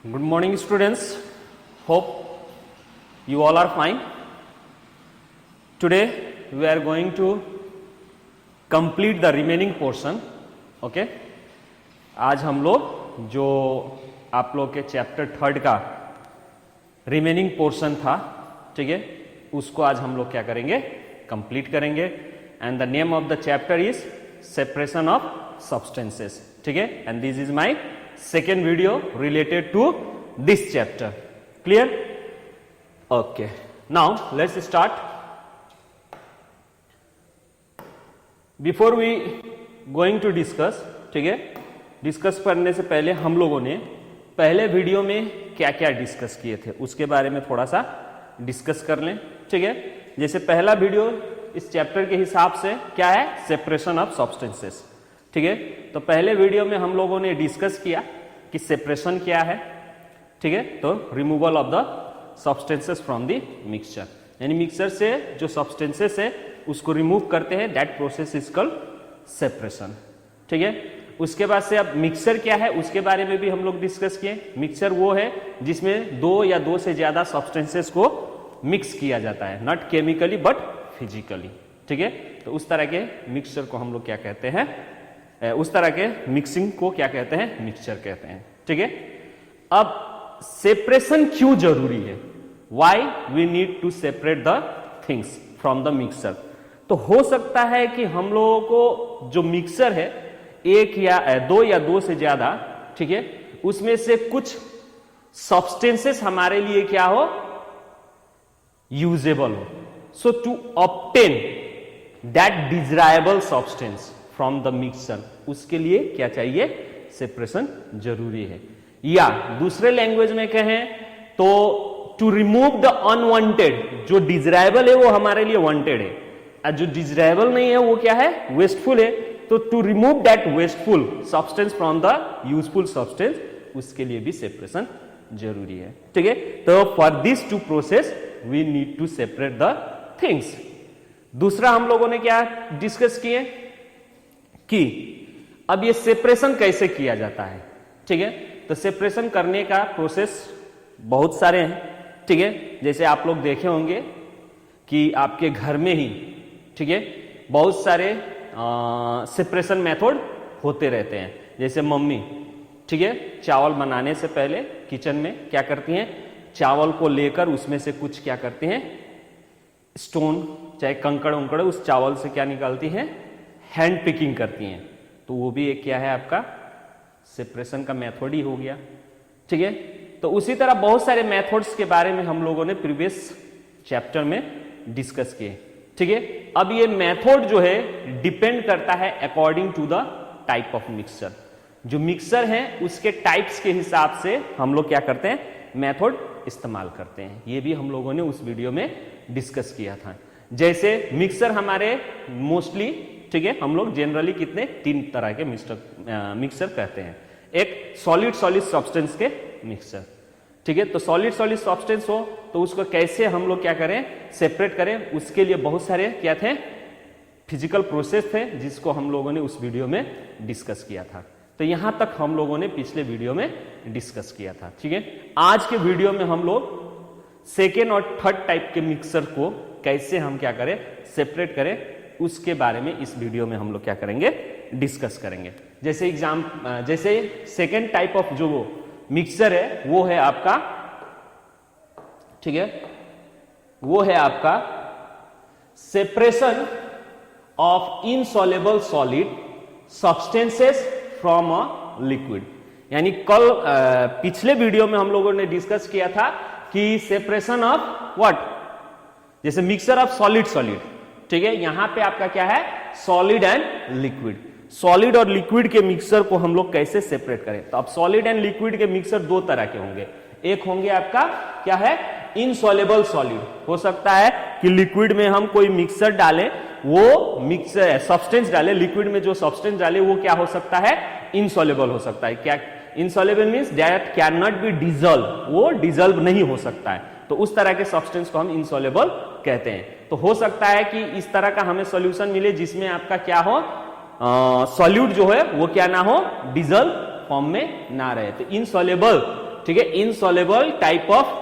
Good morning, students. Hope you all are fine. Today we are going to complete the remaining portion. Okay? आज हम लोग जो आप लोग के चैप्टर 3 का रिमेनिंग पोर्शन था, ठीक है, उसको आज हम लोग क्या करेंगे, कंप्लीट करेंगे. And the name of the chapter is separation of substances. ठीक है, and this is my second video related to this chapter. Clear? Okay, now let's start. Before we going to discuss, ठीक है, discuss करने से पहले हम लोगों ने पहले वीडियो में क्या क्या डिस्कस किए थे उसके बारे में थोड़ा सा डिस्कस कर लें. ठीक है, जैसे पहला वीडियो इस चैप्टर के हिसाब से क्या है, सेपरेशन ऑफ सब्सटेंसेस. ठीक है, तो पहले वीडियो में हम लोगों ने डिस्कस किया कि सेपरेशन क्या है. ठीक है, तो removal of the substances from the mixture, यानी मिक्सचर से जो सब्सटेंसेस है उसको रिमूव करते हैं, that process is called separation. ठीक है, उसके बाद से अब मिक्सचर क्या है उसके बारे में भी हम लोग डिस्कस किए. मिक्सचर वो है जिसमें दो या दो से ज्यादा सब्सटेंसेस को मिक्स किया जाता है, नॉट केमिकली बट फिजिकली. ठीक है, तो उस तरह के मिक्सचर को हम लोग क्या कहते हैं, उस तरह के मिक्सिंग को क्या कहते हैं, मिक्सचर कहते हैं. ठीक है, अब सेपरेशन क्यों जरूरी है, why we need to separate the things from the mixture. तो हो सकता है कि हम लोगों को जो मिक्सचर है एक या दो से ज्यादा, ठीक है, उसमें से कुछ सब्सटेंसेस हमारे लिए क्या हो, यूजेबल हो. So to obtain that desirable substance from the mixture, उसके लिए क्या चाहिए, सेपरेशन जरूरी है. या दूसरे लैंग्वेज में कहें तो टू रिमूव द अनवांटेड, जो डिजायरेबल है वो हमारे लिए वांटेड है, और जो डिजायरेबल नहीं है वो क्या है, वेस्टफुल है. तो to remove that wasteful substance from the useful substance, उसके लिए भी सेपरेशन जरूरी है. ठीक है, तो for this two process we need to separate the things. दूसरा हम लोगों ने क्या डिस्कस किए कि अब ये सेपरेशन कैसे किया जाता है. ठीक है, तो सेपरेशन करने का प्रोसेस बहुत सारे हैं. ठीक है, जैसे आप लोग देखे होंगे कि आपके घर में ही, ठीक है, बहुत सारे सेपरेशन मेथड होते रहते हैं. जैसे मम्मी, ठीक है, चावल बनाने से पहले किचन में क्या करती हैं, चावल को लेकर उसमें से कुछ क्या करती हैं, स्टोन चाहे कंकड़ उंकड़ उस चावल से क्या निकालती हैं, हैंड पिकिंग करती हैं. तो वो भी एक क्या है, आपका सेपरेशन का मेथड ही हो गया. ठीक है, तो उसी तरह बहुत सारे मेथड्स के बारे में हम लोगों ने प्रीवियस चैप्टर में डिस्कस किए. ठीक है, अब ये मेथड जो है डिपेंड करता है according to the type of mixture. जो मिक्सचर है उसके टाइप्स के हिसाब से हम लोग क्या करते हैं, मेथड इस्तेमाल करते हैं. ये भी हम लोगों ने उस वीडियो में डिस्कस किया था. जैसे मिक्सचर हमारे मोस्टली, ठीक है, हम लोग जनरली कितने, 3 तरह के मिक्सचर कहते हैं. एक सॉलिड सब्सटेंस के मिक्सचर. ठीक है, तो सॉलिड सब्सटेंस हो तो उसको कैसे हम लोग क्या करें, सेपरेट करें, उसके लिए बहुत सारे क्या थे, फिजिकल प्रोसेस थे, जिसको हम लोगों ने उस वीडियो में डिस्कस किया था. तो यहां तक हम लोगों ने पिछले वीडियो में डिस्कस किया था. ठीक है, आज के वीडियो में हम लोग सेकेंड और थर्ड टाइप के मिक्सचर को कैसे हम क्या करें, सेपरेट करें, उसके बारे में इस वीडियो में हम लोग क्या करेंगे, डिस्कस करेंगे. जैसे सेकेंड टाइप ऑफ जो मिक्सचर है वो है आपका, ठीक है, वो है आपका separation of insoluble solid substances from a liquid. यानी कल पिछले वीडियो में हम लोगों ने डिस्कस किया था कि सेपरेशन ऑफ व्हाट, जैसे मिक्सचर ऑफ सॉलिड, ठीक है, यहां पे आपका क्या है, सॉलिड एंड लिक्विड. सॉलिड और लिक्विड के मिक्सचर को हम लोग कैसे सेपरेट करें. तो अब सॉलिड एंड लिक्विड के मिक्सचर दो तरह के होंगे. एक होंगे आपका क्या है, इनसॉल्युबल सॉलिड. हो सकता है कि लिक्विड में हम कोई मिक्सचर डालें, वो मिक्सर सब्सटेंस डाले, लिक्विड में जो सब्सटेंस डाले वो क्या हो सकता है, इनसॉल्युबल हो सकता है. क्या insoluble means that can not be dissolve, वो डिजॉल्व नहीं हो सकता है. तो उस तरह के सब्सटेंस को हम इनसॉल्युबल कहते हैं. तो हो सकता है कि इस तरह का हमें सॉल्यूशन मिले जिसमें आपका क्या हो, सॉल्यूट जो है वो क्या ना हो, डिजॉल्व फॉर्म में ना रहे. तो इनसॉल्युबल ठीक है, इनसॉल्युबल टाइप ऑफ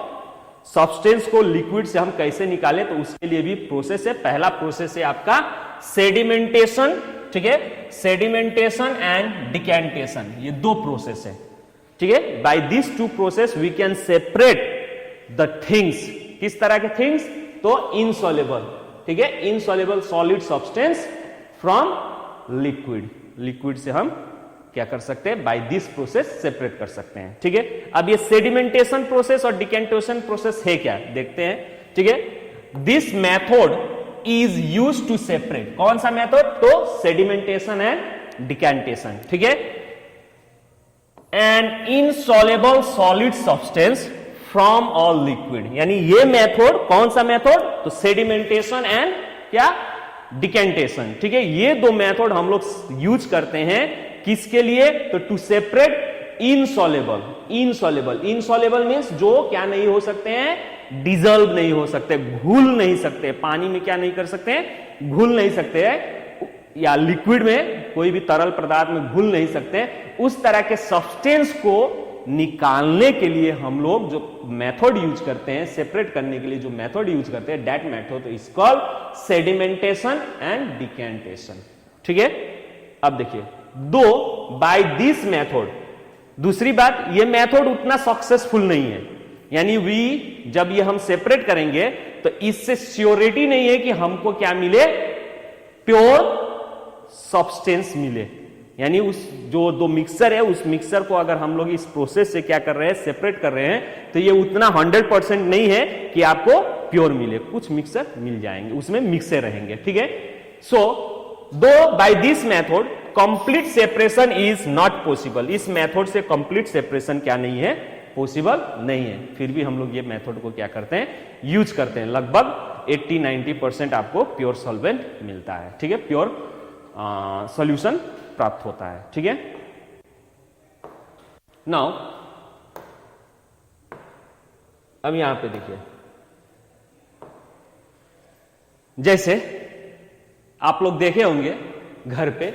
सब्सटेंस को लिक्विड से हम कैसे निकालें, तो उसके लिए भी प्रोसेस है। पहला प्रोसेस है आपका सेडिमेंटेशन, ठीक है, सेडिमेंटेशन एंड डिकेंटेशन, ये दो प्रोसेस है, ठीक है। By this two process we can separate the things, किस तरह के थिंग्स, तो इनसॉल्युबल, ठीक है, insoluble solid substance from liquid, liquid से हम क्या कर सकते हैं, बाय दिस प्रोसेस सेपरेट कर सकते हैं, ठीक है। अब ये सेडिमेंटेशन प्रोसेस और डिकेंटेशन प्रोसेस है क्या, देखते हैं, ठीक है। This method is used to separate, कौन सा मेथड, तो सेडिमेंटेशन एंड डिकेंटेशन, ठीक है, an insoluble solid substance from all liquid, यानी ये मेथड, कौन सा मेथड, तो सेडिमेंटेशन एंड क्या, डिकेंटेशन, ठीक है। ये दो मेथड हम लोग यूज करते हैं किसके लिए, तो to separate insoluble, insoluble, insoluble means जो क्या नहीं हो सकते हैं, डिजॉल्व नहीं हो सकते, घुल नहीं सकते, पानी में क्या नहीं कर सकते हैं, घुल नहीं सकते हैं, या लिक्विड में कोई भी तरल पदार्थ में घुल नहीं सकते, उस तरह के सब्सटेंस को निकालने के लिए हम लोग जो मेथड यूज करते हैं, सेपरेट करने के लिए जो मेथड यूज करते हैं, that method is called sedimentation and decantation, ठीक है। अब देखिए, दो बाय दिस मेथड, दूसरी बात, ये मेथड उतना सक्सेसफुल नहीं है, यानी जब ये हम सेपरेट करेंगे तो इससे श्योरिटी नहीं है कि हमको क्या मिले, प्योर सब्सटेंस मिले, यानी उस जो दो मिक्सर है, उस मिक्सर को अगर हम लोग इस प्रोसेस से क्या कर रहे हैं, सेपरेट कर रहे हैं, तो ये उतना 100% नहीं है कि आपको प्योर मिले, कुछ मिक्सर मिल जाएंगे, उसमें मिक्सर रहेंगे, ठीक है। So though by this method complete separation is not possible, इस मेथड से कंप्लीट सेपरेशन क्या नहीं है, पॉसिबल नहीं है, फिर भी हम लोग ये मेथड को क्या करते हैं, यूज करते हैं, लगभग 80-90% आपको प्योर सॉल्वेंट मिलता है, ठीक है, प्योर सॉल्यूशन प्राप्त होता है, ठीक है। नाउ अब यहां पे देखिए, जैसे आप लोग देखे होंगे घर पे,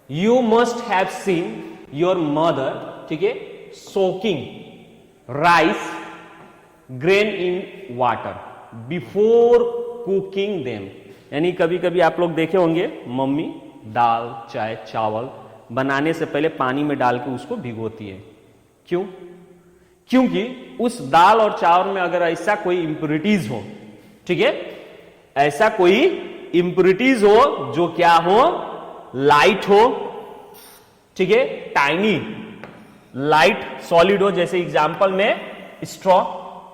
you must have seen your mother, ठीक है, soaking rice grain in water before cooking them, यानी कभी कभी आप लोग देखे होंगे मम्मी दाल, चाय, चावल बनाने से पहले पानी में डाल के उसको भिगोती है, क्यों, क्योंकि उस दाल और चावल में अगर ऐसा कोई इंप्योरिटीज हो, ठीक है, ऐसा कोई इंप्योरिटीज हो जो क्या हो, लाइट हो, ठीक है, टाइनी लाइट सॉलिड हो, जैसे एग्जांपल में straw,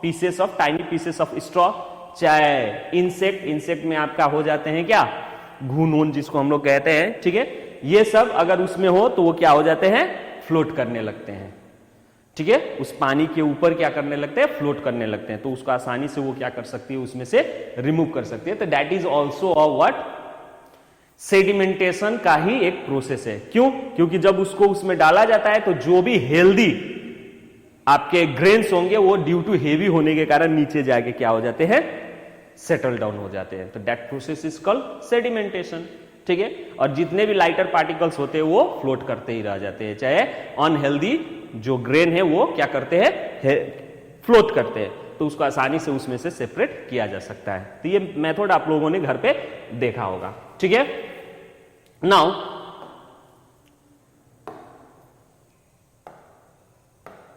pieces of tiny pieces of straw, चाहे इंसेक्ट में आपका हो जाते हैं क्या, घुन जिसको हम लोग कहते हैं, ठीक है, ये सब अगर उसमें हो तो वो क्या हो जाते हैं, फ्लोट करने लगते हैं, ठीक है, उस पानी के ऊपर क्या करने लगते हैं, फ्लोट करने लगते हैं, तो उसको आसानी से वो क्या कर सकती है, उसमें से रिमूव कर सकती है, तो that is also a what, sedimentation का ही एक प्रोसेस है, क्यों, क्योंकि जब उसको उसमें डाला जाता है तो जो भी हेल्दी आपके ग्रेन्स होंगे वो ड्यू टू हेवी होने के कारण नीचे जाके क्या हो जाते हैं, सेटल डाउन हो जाते हैं, तो that process is called sedimentation, ठीक है। और जितने भी लाइटर पार्टिकल्स होते हैं वो फ्लोट करते ही रह जाते हैं, चाहे अनहेल्दी जो ग्रेन है वो क्या करते हैं, फ्लोट करते हैं, तो उसको आसानी से उसमें से सेपरेट किया जा सकता है, तो ये मेथड आप लोगों ने घर पे देखा होगा, ठीक है। नाउ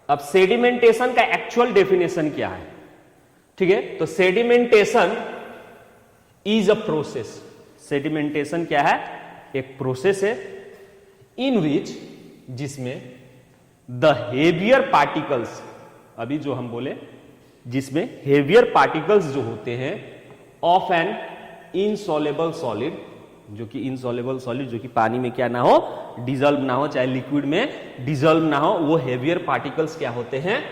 अब सेडिमेंटेशन का एक्चुअल डेफिनेशन क्या है, ठीक है, तो sedimentation is a process, sedimentation क्या है, एक प्रोसेस है इन विच, जिसमें द हेवियर पार्टिकल्स, अभी जो हम बोले जिसमें हेवियर पार्टिकल्स जो होते हैं ऑफ एन इनसॉल्युबल सॉलिड, जो कि इनसॉल्युबल सॉलिड जो कि पानी में क्या ना हो, डिजॉल्व ना हो, चाहे लिक्विड में डिजॉल्व ना हो, वो हेवियर पार्टिकल्स क्या होते हैं,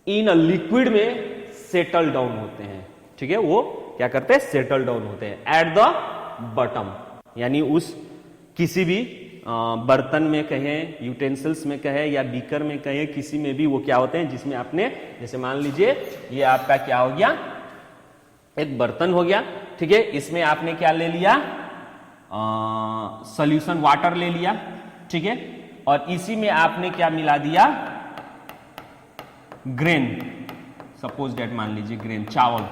इन अ लिक्विड में सेटल डाउन होते हैं, ठीक है, वो क्या करते हैं, सेटल डाउन होते हैं एट द बॉटम, यानी उस किसी भी बर्तन में कहें, यूटेंसिल्स में कहें या बीकर में कहें, किसी में भी वो क्या होते हैं, जिसमें आपने, जैसे मान लीजिए ये आपका क्या हो गया, एक बर्तन हो गया, ठीक है, इसमें आपने क्या ले लिया, सॉल्यूशन वाटर ले लिया, ठीक है, और इसी में आपने क्या मिला दिया, ग्रेन, सपोज डेट मान लीजिए ग्रेन, चावल।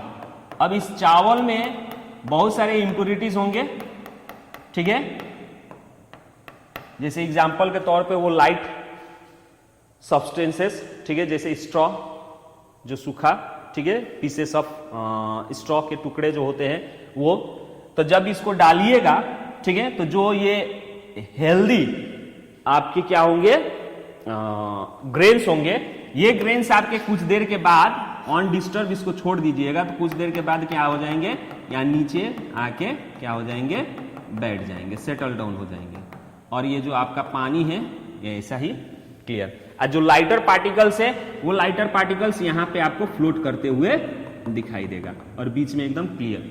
अब इस चावल में बहुत सारे इंप्योरिटीज होंगे, ठीक है। जैसे एग्जांपल के तौर पे वो लाइट सब्सटेंसेस, ठीक है, जैसे स्ट्रॉ जो सूखा, ठीक है, पीसेस ऑफ स्ट्रॉ के टुकड़े जो होते हैं वो। तो जब इसको डालिएगा, ठीक है, तो जो ये हेल्दी आपके क्या होंगे, ग्रेन्स होंगे, ये ग्रेन्स आपके कुछ देर के बाद ऑन डिस्टर्ब इसको छोड़ दीजिएगा, तो कुछ देर के बाद क्या हो जाएंगे, या नीचे आके क्या हो जाएंगे, बैठ जाएंगे, सेटल डाउन हो जाएंगे। और ये जो आपका पानी है ये ऐसा ही क्लियर। और जो लाइटर पार्टिकल्स है वो लाइटर पार्टिकल्स यहां पे आपको फ्लोट करते हुए दिखाई देगा और बीच में एकदम क्लियर।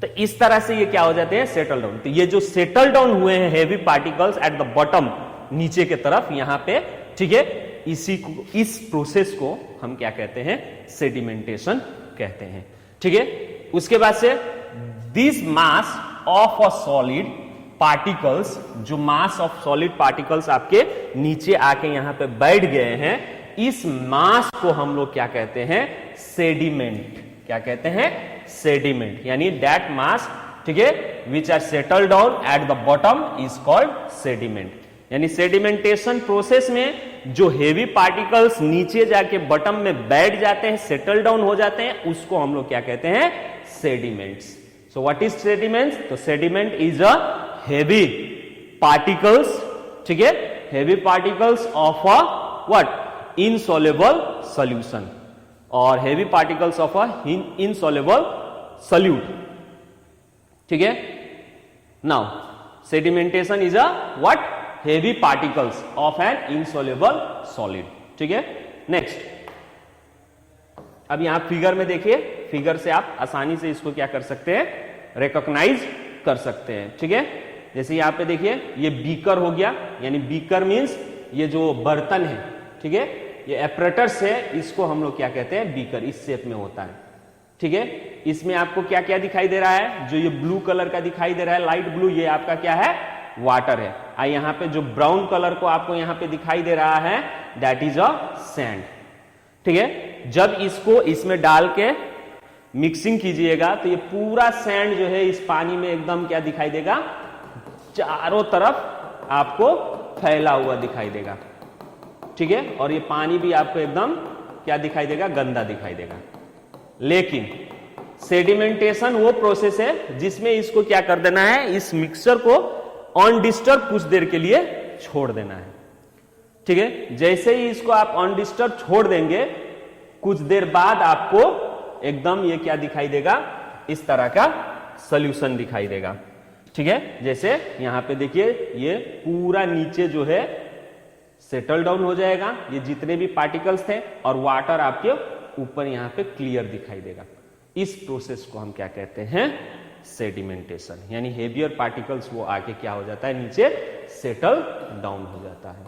तो इस तरह से ये क्या हो जाते हैं, सेटल डाउन। तो ये जो सेटल डाउन हुए हैं heavy particles eight the bottom, नीचे के तरफ यहां पे, ठीक है, इस प्रोसेस को हम क्या कहते हैं, सेडिमेंटेशन कहते हैं, ठीक है। उसके बाद से this mass of a solid particles, जो मास ऑफ सॉलिड पार्टिकल्स आपके नीचे आके यहां पे बैठ गए हैं, इस मास को हम लोग क्या कहते हैं, सेडिमेंट। क्या कहते हैं, सेडिमेंट। यानी दैट मास, ठीक है, which are settle down at the bottom is called sediment. यानी सेडिमेंटेशन प्रोसेस में जो हेवी पार्टिकल्स नीचे जाके बॉटम में बैठ जाते हैं, सेटल डाउन हो जाते हैं, उसको हम लोग क्या कहते हैं, sediments. So what is sediments? तो sediment is a heavy particles, ठीक है, heavy particles of a what, insoluble solution, और heavy particles of a insoluble solute, ठीक है। Now sedimentation is a what, heavy particles of an insoluble solid, ठीक है। Next, अब यहां फिगर में देखिए, फिगर से आप आसानी से इसको क्या कर सकते हैं, रिकॉग्नाइज कर सकते हैं, ठीक है। जैसे यहां पे देखिए ये बीकर हो गया, यानी बीकर मींस ये जो बर्तन है, ठीक है, ये एपरेटस है, इसको हम लोग क्या कहते हैं, बीकर, इस शेप में होता है, ठीक है। इसमें आपको क्या क्या दिखाई दे रहा है, जो ये ब्लू कलर का दिखाई दे रहा है, लाइट ब्लू, ये आपका क्या है, वाटर है। और यहां पे जो ब्राउन कलर को आपको यहां पे दिखाई दे रहा है, दैट इज अ सैंड, ठीक है। जब इसको इसमें डाल के मिक्सिंग कीजिएगा तो ये पूरा सैंड जो है इस पानी में एकदम क्या दिखाई देगा, चारों तरफ आपको फैला हुआ दिखाई देगा, ठीक है। और ये पानी भी आपको एकदम क्या दिखाई देगा, गंदा दिखाई देगा। लेकिन सेडिमेंटेशन वो प्रोसेस है जिसमें इसको क्या कर देना है, इस मिक्सचर को ऑन डिस्टर्ब कुछ देर के लिए छोड़ देना है, ठीक है। जैसे ही इसको आप ऑन डिस्टर्ब छोड़ देंगे, कुछ देर बाद आपको एकदम ये क्या दिखाई देगा, इस तरह का सॉल्यूशन दिखाई देगा, ठीक है। जैसे यहां पे देखिए ये पूरा नीचे जो है सेटल डाउन हो जाएगा, ये जितने भी पार्टिकल्स थे, और वाटर आपके ऊपर यहां पे क्लियर दिखाई देगा। इस प्रोसेस को हम क्या कहते हैं, सेडिमेंटेशन। यानी हेवियर पार्टिकल्स वो आके क्या हो जाता है, नीचे सेटल डाउन हो जाता है,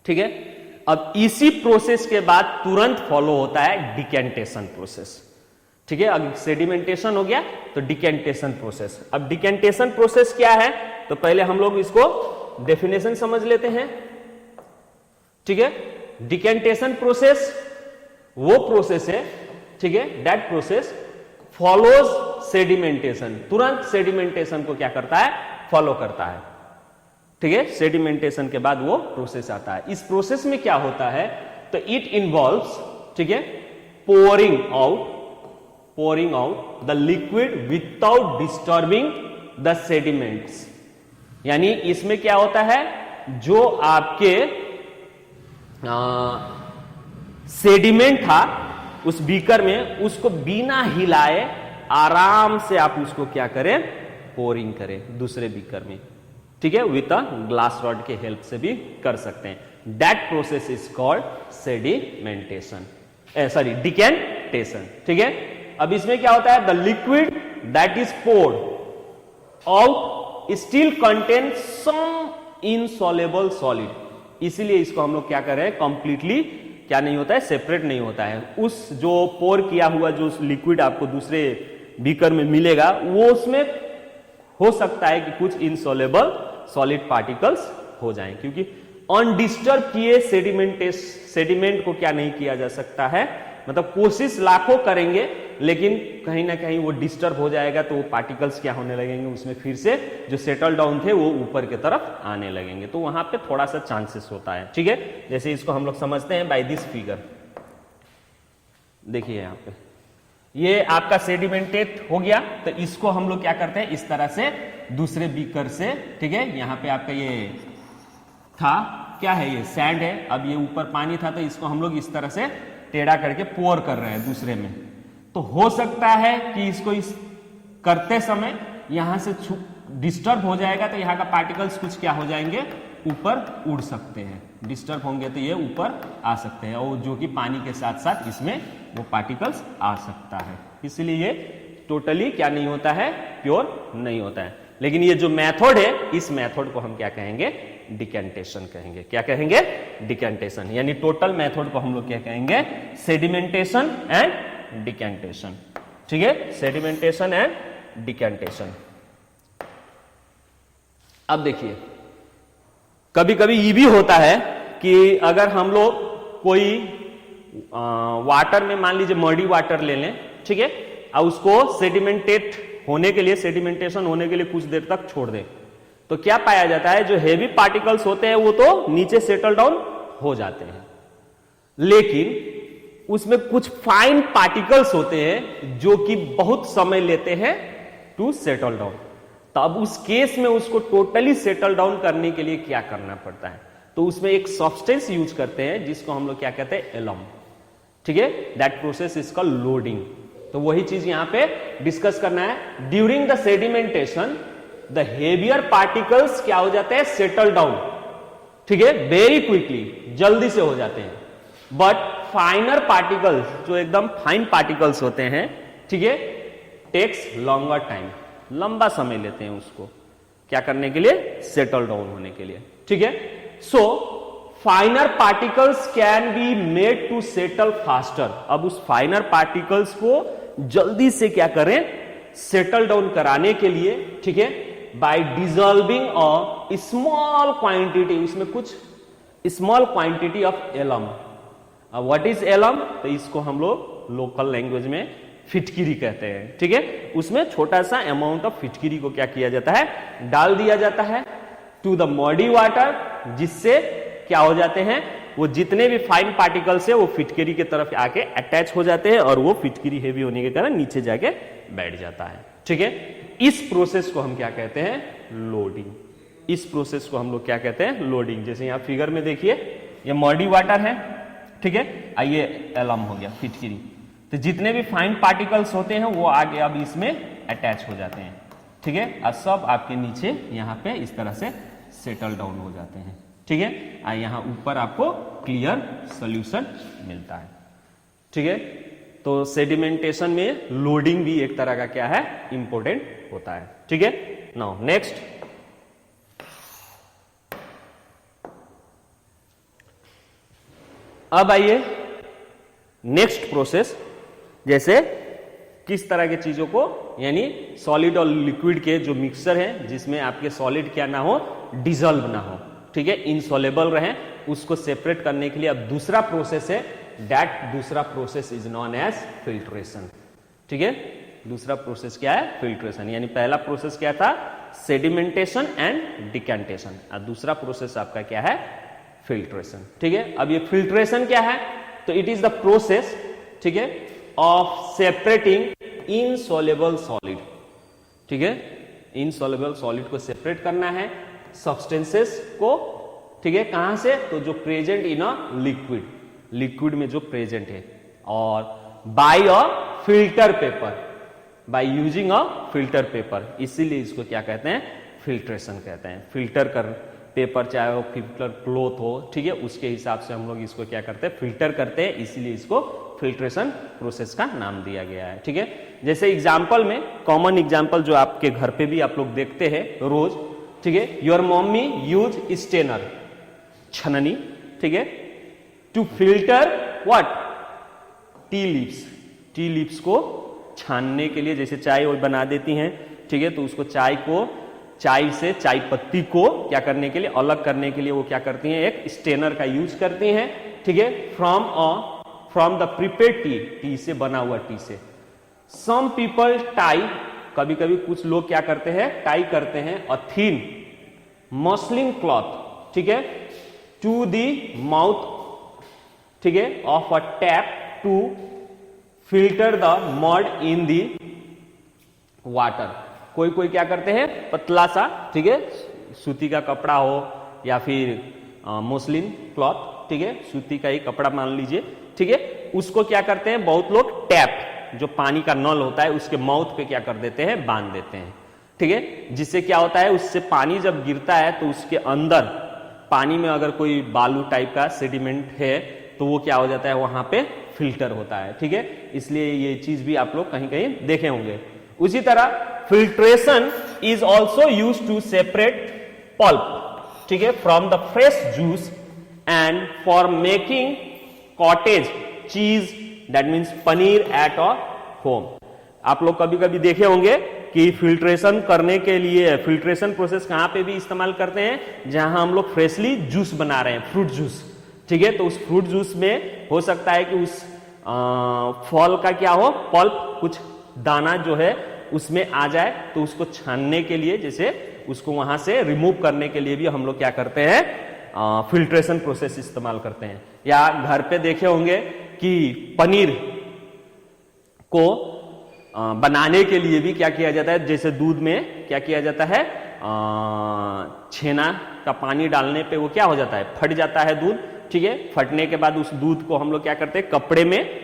ठीक है। अब इसी प्रोसेस के बाद तुरंत फॉलो होता है डिकेंटेशन प्रोसेस, ठीक है। अब सेडिमेंटेशन हो गया तो डिकेंटेशन प्रोसेस। अब डिकेंटेशन प्रोसेस क्या है, तो पहले हम लोग इसको डेफिनेशन समझ लेते हैं, ठीक है। डिकेंटेशन प्रोसेस वो प्रोसेस है, ठीक है, दैट प्रोसेस फॉलोज सेडिमेंटेशन। तुरंत सेडिमेंटेशन को क्या करता है, फॉलो करता है, ठीक है। सेडिमेंटेशन के बाद वो प्रोसेस आता है। इस प्रोसेस में क्या होता है, तो इट इन्वॉल्व्स, ठीक है, pouring out the liquid without disturbing the sediments। यानी इसमें क्या होता है, जो आपके सेडिमेंट था उस बीकर में, उसको बिना हिलाए आराम से आप उसको क्या करें, पोरिंग करें दूसरे बीकर में, ठीक है, विथ अ ग्लास रॉड के हेल्प से भी कर सकते हैं। That process is called sedimentation, sorry decantation, ठीक है। अब इसमें क्या होता है, the liquid that is poured out still contain some insoluble solid, इसीलिए इसको हम लोग क्या कर रहे हैं, कंप्लीटली क्या नहीं होता है, सेपरेट नहीं होता है। उस जो पोर किया हुआ जो लिक्विड आपको दूसरे बीकर में मिलेगा, वो उसमें हो सकता है कि कुछ इनसॉल्युबल सॉलिड पार्टिकल्स हो जाएं, क्योंकि अनडिस्टर्ब किए सेडिमेंट को क्या नहीं किया जा सकता है, मतलब कोशिश लाखों करेंगे लेकिन कहीं ना कहीं वो डिस्टर्ब हो जाएगा, तो वो पार्टिकल्स क्या होने लगेंगे, उसमें फिर से जो सेटल डाउन थे वो ऊपर की तरफ आने लगेंगे, तो वहां पे थोड़ा सा चांसेस होता है। ठीक है, जैसे इसको हम लोग समझते हैं बाय दिस फिगर। देखिए यहां पे ये आपका सेडिमेंटेट हो गया, तो इसको हम लोग क्या करते हैं, इस तरह से दूसरे बीकर से, ठीक है, यहाँ पे आपका ये था, क्या है, ये सैंड है, अब ये ऊपर पानी था, तो इसको हम लोग इस तरह से टेढ़ा करके पोर कर रहे हैं दूसरे में। तो हो सकता है कि इसको इस करते समय यहां से डिस्टर्ब हो जाएगा, तो यहाँ का पार्टिकल्स कुछ क्या हो जाएंगे, ऊपर उड़ सकते हैं, डिस्टर्ब होंगे तो ये ऊपर आ सकते हैं, और जो कि पानी के साथ साथ इसमें वो पार्टिकल्स आ सकता है, इसलिए ये टोटली क्या नहीं होता है, प्योर नहीं होता है। लेकिन ये जो मेथड है, इस मेथड को हम क्या कहेंगे, डिकेंटेशन कहेंगे। क्या कहेंगे, डिकेंटेशन, यानी टोटल मेथड को हम लोग क्या कहेंगे, सेडिमेंटेशन एंड डिकेंटेशन। ठीक है, सेडिमेंटेशन एंड डिकेंटेशन। अब देखिए कभी कभी ये भी होता है कि अगर हम लोग कोई वाटर में, मान लीजिए मडी वाटर ले लें, ठीक है, और उसको सेडिमेंटेट होने के लिए, सेडिमेंटेशन होने के लिए कुछ देर तक छोड़ दें, तो क्या पाया जाता है, जो हेवी पार्टिकल्स होते हैं वो तो नीचे सेटल डाउन हो जाते हैं, लेकिन उसमें कुछ फाइन पार्टिकल्स होते हैं जो कि बहुत समय लेते हैं टू सेटल डाउन। तो अब उस केस में उसको टोटली सेटल डाउन करने के लिए क्या करना पड़ता है, तो उसमें एक सब्सटेंस यूज करते हैं जिसको हम लोग क्या कहते हैं, एलम। ठीक है, that process is called loading. तो वही चीज यहां पे डिस्कस करना है। During the sedimentation the heavier particles क्या हो जाते हैं, सेटल डाउन, ठीक है, वेरी क्विकली, जल्दी से हो जाते हैं। बट फाइनर पार्टिकल्स, जो एकदम फाइन पार्टिकल्स होते हैं, ठीक है, टेक्स लॉन्गर टाइम, लंबा समय लेते हैं उसको क्या करने के लिए, सेटल डाउन होने के लिए। ठीक है, so finer particles can be made to settle faster. अब उस फाइनर पार्टिकल्स को जल्दी से क्या करें, सेटल डाउन कराने के लिए, ठीक है, by dissolving a small quantity, उसमें कुछ small quantity of alum. What is alum, तो इसको हम लोग लोकल लैंग्वेज में फिटकिरी कहते हैं। ठीक है, उसमें छोटा सा अमाउंट ऑफ फिटकिरी को क्या किया जाता है, डाल दिया जाता है टू द मॉडी वाटर, जिससे क्या हो जाते हैं, वो जितने भी फाइन पार्टिकल्स है वो फिटकिरी के तरफ आके अटैच हो जाते हैं, और वो फिटकिरी हेवी होने के कारण नीचे जाके बैठ जाता है। ठीक है, इस प्रोसेस को हम क्या कहते हैं, लोडिंग। इस प्रोसेस को हम लोग क्या कहते हैं, लोडिंग। जैसे यहां फिगर में देखिए, ये मॉडी वाटर है, ठीक है, ये एलम हो गया, फिटकिरी। तो जितने भी फाइन पार्टिकल्स होते हैं वो आगे अब इसमें अटैच हो जाते हैं। ठीक है, और सब आपके नीचे यहां पे इस तरह से सेटल डाउन हो जाते हैं। ठीक है, यहां ऊपर आपको क्लियर सॉल्यूशन मिलता है। ठीक है, तो सेडिमेंटेशन में लोडिंग भी एक तरह का क्या है, इंपॉर्टेंट होता है। ठीक है, नाउ नेक्स्ट, अब आइए नेक्स्ट प्रोसेस, जैसे किस तरह की चीजों को, यानी सॉलिड और लिक्विड के जो मिक्सचर है, जिसमें आपके सॉलिड क्या ना हो, डिजॉल्व ना हो, ठीक है, इनसॉल्युबल रहे, उसको सेपरेट करने के लिए अब दूसरा प्रोसेस है, दैट दूसरा process is known as filtration. ठीक है, दूसरा प्रोसेस क्या है, फिल्ट्रेशन। यानी पहला प्रोसेस क्या था, सेडिमेंटेशन एंड डिकेंटेशन, और दूसरा प्रोसेस आपका क्या है, फिल्ट्रेशन। ठीक है, अब ये फिल्ट्रेशन क्या है, तो इट इज द प्रोसेस, ठीक है, ऑफ सेपरेटिंग इनसॉल्युबल सॉलिड। ठीक है, इनसॉल्युबल सॉलिड को सेपरेट करना है सब्सटेंसेस को, ठीक है, कहां से, तो जो present in a liquid, liquid में जो प्रेजेंट है, और by a filter paper, by using a filter paper, इसीलिए इसको क्या कहते हैं, फिल्ट्रेशन कहते हैं। फिल्टर कर पेपर, चाहे वो फिल्टर क्लॉथ हो, ठीक है, उसके हिसाब से हम लोग इसको क्या करते हैं, फिल्टर करते हैं, इसीलिए इसको फिल्ट्रेशन प्रोसेस का नाम दिया गया है। ठीक है, जैसे एग्जाम्पल में, कॉमन एग्जाम्पल जो आपके घर पे भी आप लोग देखते हैं रोज, ठीक है, योर मम्मी यूज स्टेनर, छननी, ठीक है, to filter what, tea leaves, tea leaves को छानने के लिए, जैसे चाय वो बना देती हैं, ठीक है, तो उसको चाय को चाय से चाय पत्ती को क्या करने के लिए, अलग करने के लिए वो क्या करती हैं, एक स्टेनर का यूज करती हैं, ठीक है, from the prepared T, T से बना हुआ टी से। सम पीपल टाई, कभी कभी कुछ लोग क्या करते हैं, टाई करते हैं अ थिन मसलिन क्लॉथ, ठीक है, टू दी माउथ, ठीक है, of a tap to filter the mud in the water. कोई कोई क्या करते हैं, पतला सा, ठीक है, सूती का कपड़ा हो या फिर मसलिन क्लॉथ, ठीक है, सूती का ही कपड़ा मान लीजिए, ठीक है, उसको क्या करते हैं बहुत लोग टैप, जो पानी का नल होता है उसके माउथ पे क्या कर देते हैं, बांध देते हैं, ठीक है, जिससे क्या होता है, उससे पानी जब गिरता है तो उसके अंदर पानी में अगर कोई बालू टाइप का सेडिमेंट है तो वो क्या हो जाता है, वहां पे फिल्टर होता है, ठीक है, इसलिए ये चीज भी आप लोग कहीं कहीं देखे होंगे। उसी तरह filtration is also use to separate pulp, ठीक है, from the fresh juice and for making cottage cheese, that means paneer at a home. आप लोग कभी कभी देखे होंगे कि फिल्ट्रेशन करने के लिए, फिल्ट्रेशन प्रोसेस कहां पे भी इस्तेमाल करते हैं, जहां हम लोग फ्रेशली जूस बना रहे हैं, फ्रूट जूस, ठीक है, तो उस फ्रूट जूस में हो सकता है कि उस फल का क्या हो, पल्प, कुछ दाना जो है उसमें आ जाए, तो उसको छानने के लिए, जैसे उसको वहां से रिमूव करने के लिए भी हम लोग क्या करते हैं, फिल्ट्रेशन प्रोसेस इस्तेमाल करते हैं। या घर पे देखे होंगे कि पनीर को बनाने के लिए भी क्या किया जाता है, जैसे दूध में क्या किया जाता है, छेना का पानी डालने पे वो क्या हो जाता है, फट जाता है दूध, ठीक है, फटने के बाद उस दूध को हम लोग क्या करते हैं, कपड़े में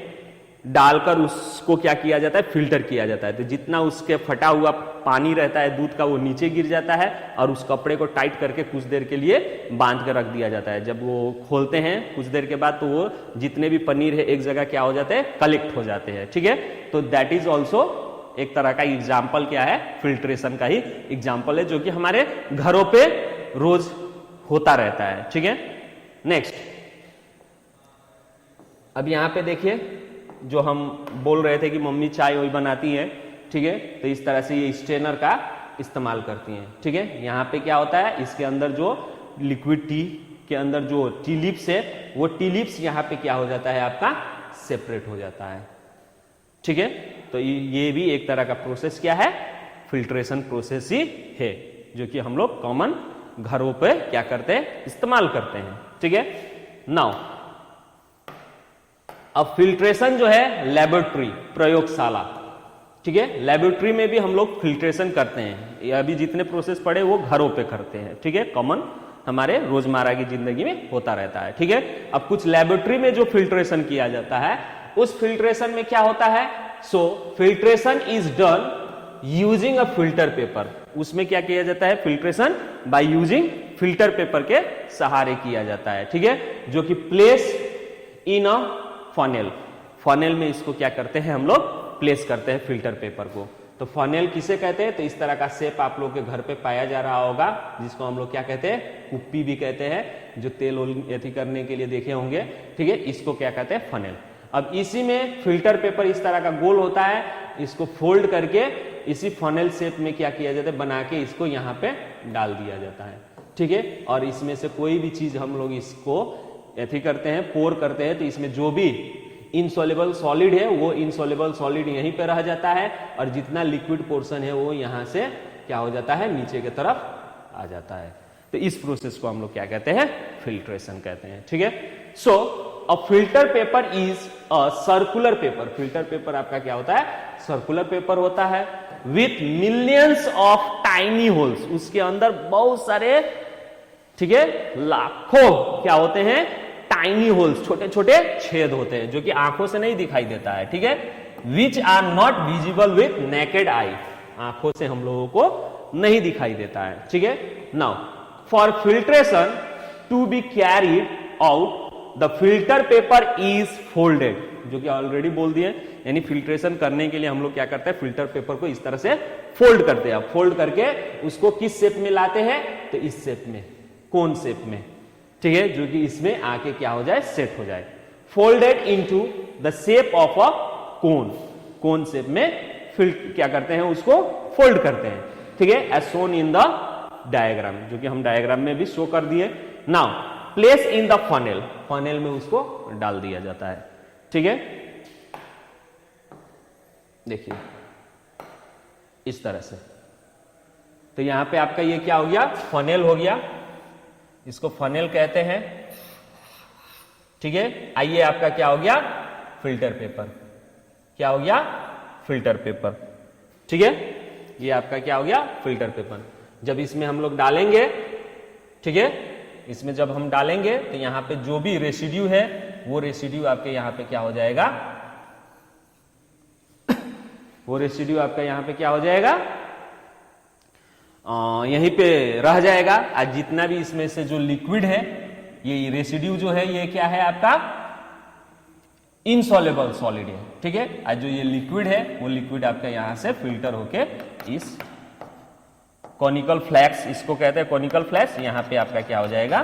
डालकर उसको क्या किया जाता है, फिल्टर किया जाता है। तो जितना उसके फटा हुआ पानी रहता है दूध का वो नीचे गिर जाता है और उस कपड़े को टाइट करके कुछ देर के लिए बांध कर रख दिया जाता है। जब वो खोलते हैं कुछ देर के बाद तो वो जितने भी पनीर है एक जगह क्या हो जाते हैं, कलेक्ट हो जाते हैं, ठीक है। तो दैट इज ऑल्सो एक तरह का एग्जाम्पल क्या है, फिल्ट्रेशन का ही एग्जाम्पल है, जो कि हमारे घरों पे रोज होता रहता है, ठीक है। नेक्स्ट, अब यहां पे देखिए, जो हम बोल रहे थे कि मम्मी चाय वही बनाती है, ठीक है, तो इस तरह से ये स्ट्रेनर का इस्तेमाल करती हैं, ठीक है। यहाँ पे क्या होता है, इसके अंदर जो लिक्विड टी के अंदर जो टी लिप्स है, वो टी लिप्स यहाँ पे क्या हो जाता है, आपका सेपरेट हो जाता है, ठीक है। तो ये भी एक तरह का प्रोसेस क्या है, फिल्ट्रेशन प्रोसेस ही है, जो कि हम लोग कॉमन घरों पे क्या करते हैं, इस्तेमाल करते हैं, ठीक है। नाउ अब फिल्ट्रेशन जो है लेबोरेटरी, प्रयोगशाला, ठीक है, लेबोरेटरी में भी हम लोग फिल्ट्रेशन करते हैं। ये अभी जितने प्रोसेस पड़े वो घरों पे करते हैं, ठीक है, कॉमन हमारे रोजमर्रा की जिंदगी में होता रहता है, ठीक है। अब कुछ लेबोरेटरी में जो फिल्ट्रेशन किया जाता है, उस फिल्ट्रेशन में क्या होता है, so filtration is done using a filter paper. उसमें क्या किया जाता है, filtration by using filter paper के सहारे किया जाता है, ठीक है, जो कि place in a funnel, funnel में इसको क्या करते हैं हम लोग, प्लेस करते हैं फिल्टर पेपर को। तो फनेल किसे कहते हैं, तो इस तरह का शेप आप लोग के घर पे पाया जा रहा होगा, जिसको हम लोग क्या कहते हैं, कुप्पी भी कहते हैं, जो तेल एथी करने के लिए देखे होंगे, ठीक है, इसको क्या कहते हैं, फनेल। अब इसी में फिल्टर पेपर इस तरह का गोल होता है, इसको फोल्ड करके इसी फनेल शेप में क्या किया जाता है, बना के इसको यहाँ पे डाल दिया जाता है, ठीक है। और इसमें से कोई भी चीज हम लोग इसको ऐसे करते हैं, पोर करते हैं, तो इसमें जो भी इनसॉल्युबल सॉलिड है वो इनसॉल्युबल सॉलिड यहीं पे रह जाता है, और जितना लिक्विड पोर्शन है वो यहां से क्या हो जाता है, नीचे की तरफ आ जाता है। तो इस प्रोसेस को हम लोग क्या कहते हैं, फिल्ट्रेशन कहते हैं, ठीक है। So a filter paper is a circular paper. Filter paper आपका क्या होता है, सर्कुलर पेपर होता है, with millions of tiny holes. उसके अंदर बहुत सारे, ठीक है, लाखों क्या होते हैं, टाइनी होल्स, छोटे छोटे छेद होते हैं, जो कि आंखों से नहीं दिखाई देता है, ठीक है, which are not visible with naked eye. आंखों से हम लोगों को नहीं दिखाई देता है, ठीक है। Now for filtration to be carried out the filter paper is folded, जो कि ऑलरेडी बोल दिए, यानी फिल्ट्रेशन करने के लिए हम लोग क्या करते हैं, फिल्टर पेपर को इस तरह से फोल्ड करते हैं। फोल्ड करके उसको किस शेप में लाते हैं, तो इस शेप में, कोन शेप में, ठीक है, जो कि इसमें आके क्या हो जाए, सेट हो जाए। Folded into the shape of a cone, cone shape में क्या करते हैं, उसको फोल्ड करते हैं, ठीक है, as shown in the diagram, जो कि हम डायग्राम में भी शो कर दिए। Now place in the funnel, funnel में उसको डाल दिया जाता है, ठीक है। देखिए इस तरह से, तो यहां पे आपका ये क्या हो गया, फनेल हो गया, इसको फनेल कहते हैं, ठीक है। आइए आपका क्या हो गया, फिल्टर पेपर, क्या हो गया, फिल्टर पेपर, ठीक है। ये आपका क्या हो गया, फिल्टर पेपर। जब इसमें हम लोग डालेंगे, ठीक है, इसमें जब हम डालेंगे तो यहां पे जो भी रेसिड्यू है वो रेसिड्यू आपके यहां पे क्या हो जाएगा, वो रेसिड्यू आपका यहां पे क्या हो जाएगा, यहीं पे रह जाएगा। आज जितना भी इसमें से जो लिक्विड है, ये रेसिड्यू जो है ये क्या है आपका, इनसॉल्युबल सॉलिड है, ठीक है। आज जो ये लिक्विड है वो लिक्विड आपका यहां से फिल्टर होके इस कॉनिकल फ्लैक्स, इसको कहते हैं कॉनिकल फ्लैक्स, यहां पे आपका क्या हो जाएगा,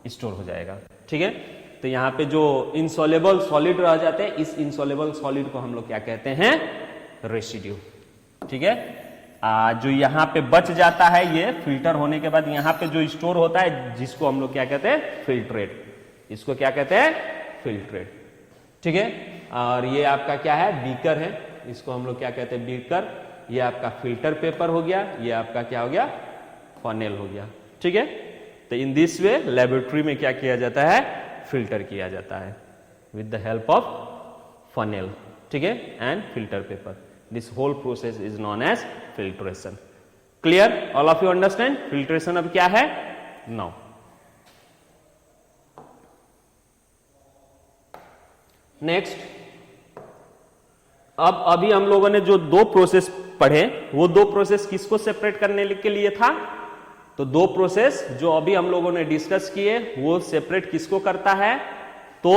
स्टोर हो जाएगा, ठीक है। तो यहां पे जो इनसॉल्युबल सॉलिड रह जाते हैं, इस इनसॉल्युबल सॉलिड को हम लोग क्या कहते हैं, रेसिड्यू, ठीक है। जो यहां पे बच जाता है, ये फिल्टर होने के बाद यहां पे जो स्टोर होता है, जिसको हम लोग क्या कहते हैं, फिल्ट्रेट, इसको क्या कहते हैं, फिल्ट्रेट, ठीक है। और ये आपका क्या है, बीकर है, इसको हम लोग क्या कहते हैं, बीकर। ये आपका फिल्टर पेपर हो गया, ये आपका क्या हो गया, फनेल हो गया, ठीक है। तो इन दिस वे लेबोरेटरी में क्या किया जाता है, फिल्टर किया जाता है with the help of funnel, ठीक है, and filter paper. This whole process is known as filtration. Clear, all of you understand filtration अब क्या है नाउ। नेक्स्ट, अब अभी हम लोगों ने जो दो प्रोसेस पढ़े, वो दो प्रोसेस किसको सेपरेट करने के लिए था, तो दो प्रोसेस जो अभी हम लोगों ने डिस्कस किए वो सेपरेट किसको करता है, तो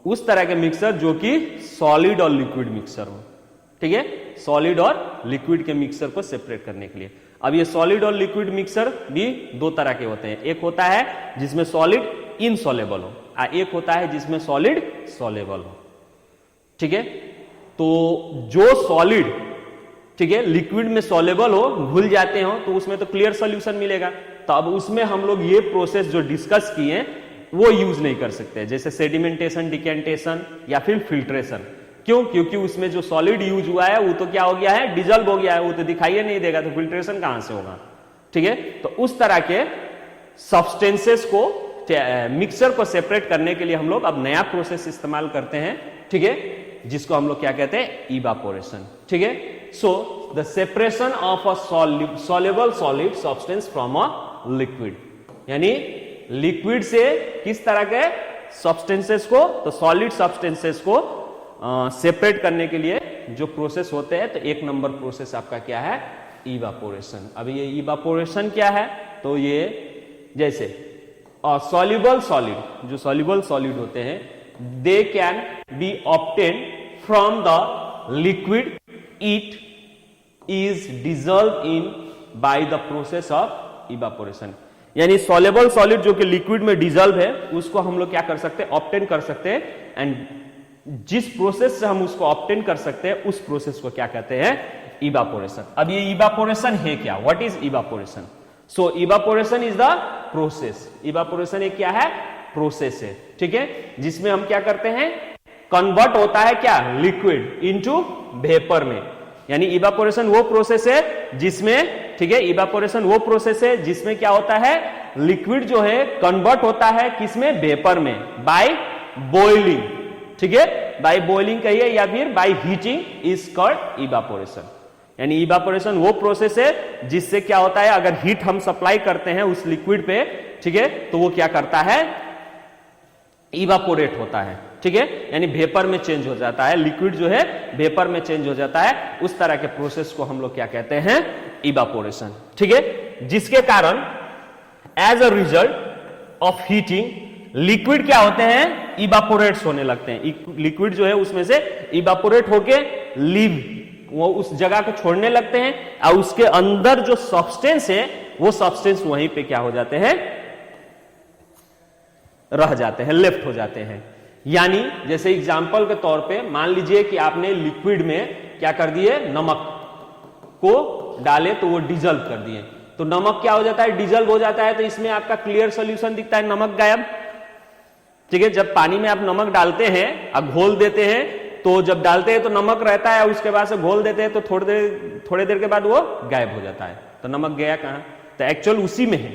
उस तरह के मिक्सर जो कि सॉलिड और लिक्विड मिक्सर हो, ठीक है, सॉलिड और लिक्विड के मिक्सर को सेपरेट करने के लिए। अब ये सॉलिड और लिक्विड मिक्सर भी दो तरह के होते हैं, एक होता है जिसमें सॉलिड इनसॉल्युबल हो, एक होता है जिसमें सॉलिड सॉल्युबल हो, ठीक है। तो जो सॉलिड, ठीक है, लिक्विड में सॉल्युबल हो, घुल जाते हो, तो उसमें तो क्लियर सॉल्यूशन मिलेगा। तो अब उसमें हम लोग ये प्रोसेस जो डिस्कस किए वो यूज नहीं कर सकते, जैसे सेडिमेंटेशन, डिकेंटेशन या फिर फिल्ट्रेशन। क्यों, क्योंकि उसमें जो सॉलिड यूज हुआ है वो तो क्या हो गया है, डिजल्व हो गया है, वो तो दिखाई नहीं देगा, तो फिल्ट्रेशन कहां से होगा, ठीक है। तो उस तरह के सब्सटेंसेस को, मिक्सर को सेपरेट करने के लिए हम लोग अब नया प्रोसेस इस्तेमाल करते हैं, ठीक है, जिसको हम लोग क्या कहते हैं, इवापोरेशन, ठीक है। So the separation of a soluble solid substance from a liquid, यानी लिक्विड से किस तरह के सब्सटेंसेस को, तो सॉलिड सब्सटेंसेस को सेपरेट करने के लिए जो प्रोसेस होते हैं, तो एक नंबर प्रोसेस आपका क्या है, इवापोरेशन। अब ये इवापोरेशन क्या है, तो ये जैसे सॉल्युबल सॉलिड, जो सॉल्युबल सॉलिड होते हैं, they can be obtained from the liquid, it is dissolve in by the process of evaporation. यानी सॉल्युबल सॉलिड जो कि लिक्विड में डिजॉल्व है, उसको हम लोग क्या कर सकते हैं, ऑब्टेन कर सकते हैं, एंड जिस प्रोसेस से हम उसको ऑब्टेन कर सकते हैं उस प्रोसेस को क्या कहते हैं, इवापोरेशन। अब ये इवापोरेशन है क्या, what is evaporation? So evaporation is the process, evaporation एक क्या है, प्रोसेस है, ठीक है, जिसमें हम क्या करते हैं, कन्वर्ट होता है क्या, लिक्विड इनटू वेपर में। यानी इवापोरेशन वो प्रोसेस है जिसमें, ठीक है, इवापोरेशन वो प्रोसेस है जिसमें क्या होता है, लिक्विड जो है कन्वर्ट होता है किसमें, वेपर में, बाय बॉइलिंग, ठीक है, बाय बॉइलिंग कहिए या फिर by heating is called evaporation. यानी इवापोरेशन वो प्रोसेस है जिससे क्या होता है, अगर हीट हम सप्लाई करते हैं उस लिक्विड पे, ठीक है, तो वो क्या करता है, इवापोरेट होता है, ठीक है, यानी वेपर में चेंज हो जाता है, लिक्विड जो है वेपर में चेंज हो जाता है। उस तरह के प्रोसेस को हम लोग क्या कहते हैं, इवापोरेशन, ठीक है, जिसके कारण as a result of heating liquid क्या होते हैं, इवापोरेट्स होने लगते हैं। लिक्विड जो है उसमें से इवापोरेट होके लीव, वो उस जगह को छोड़ने लगते हैं, और उसके अंदर जो सब्सटेंस है वो सब्सटेंस वहीं पे क्या हो जाते हैं, रह जाते हैं, लेफ्ट हो जाते हैं। यानी जैसे एग्जांपल के तौर पे मान लीजिए कि आपने लिक्विड में क्या कर दिए, नमक को डाले तो वो डिजल्व कर दिए, तो नमक क्या हो जाता है, डिजल्व हो जाता है। तो इसमें आपका क्लियर सोल्यूशन दिखता है, नमक गायब। ठीक है, जब पानी में आप नमक डालते हैं, आप घोल देते हैं, तो जब डालते हैं तो नमक रहता है, उसके बाद से घोल देते हैं तो थोड़ी देर के बाद वो गायब हो जाता है। तो नमक गया कहां, तो एक्चुअल उसी में है,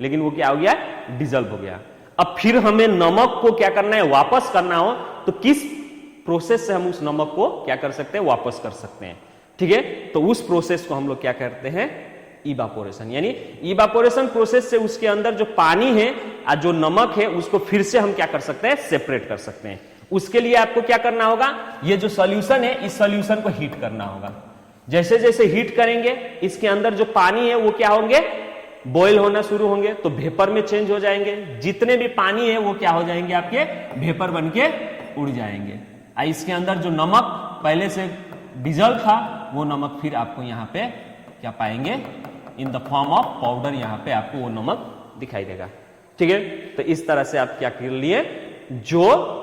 लेकिन वो क्या हो गया, डिजल्व हो गया। अब फिर हमें नमक को क्या करना है, वापस करना हो, तो किस प्रोसेस से हम उस नमक को क्या कर सकते हैं, वापस कर सकते हैं। ठीक है, तो उस प्रोसेस को हम लोग क्या करते हैं, इवापोरेशन। यानी इवापोरेशन प्रोसेस से उसके अंदर जो पानी है और जो नमक है उसको फिर से हम क्या कर सकते हैं, सेपरेट कर सकते हैं। उसके लिए आपको क्या करना होगा, ये जो सॉल्यूशन है इस सॉल्यूशन को हीट करना होगा। जैसे जैसे हीट करेंगे इसके अंदर जो पानी है वो क्या होंगे, बॉयल होना शुरू होंगे, तो वेपर में चेंज हो जाएंगे। जितने भी पानी है वो क्या हो जाएंगे, आपके वेपर बन के उड़ जाएंगे। इसके अंदर जो नमक पहले से डिजल्व था वो नमक फिर आपको यहाँ पे क्या पाएंगे, in the form of powder, यहाँ पे आपको वो नमक दिखाई देगा। ठीक है, तो इस तरह से आप क्या कर लिए, जो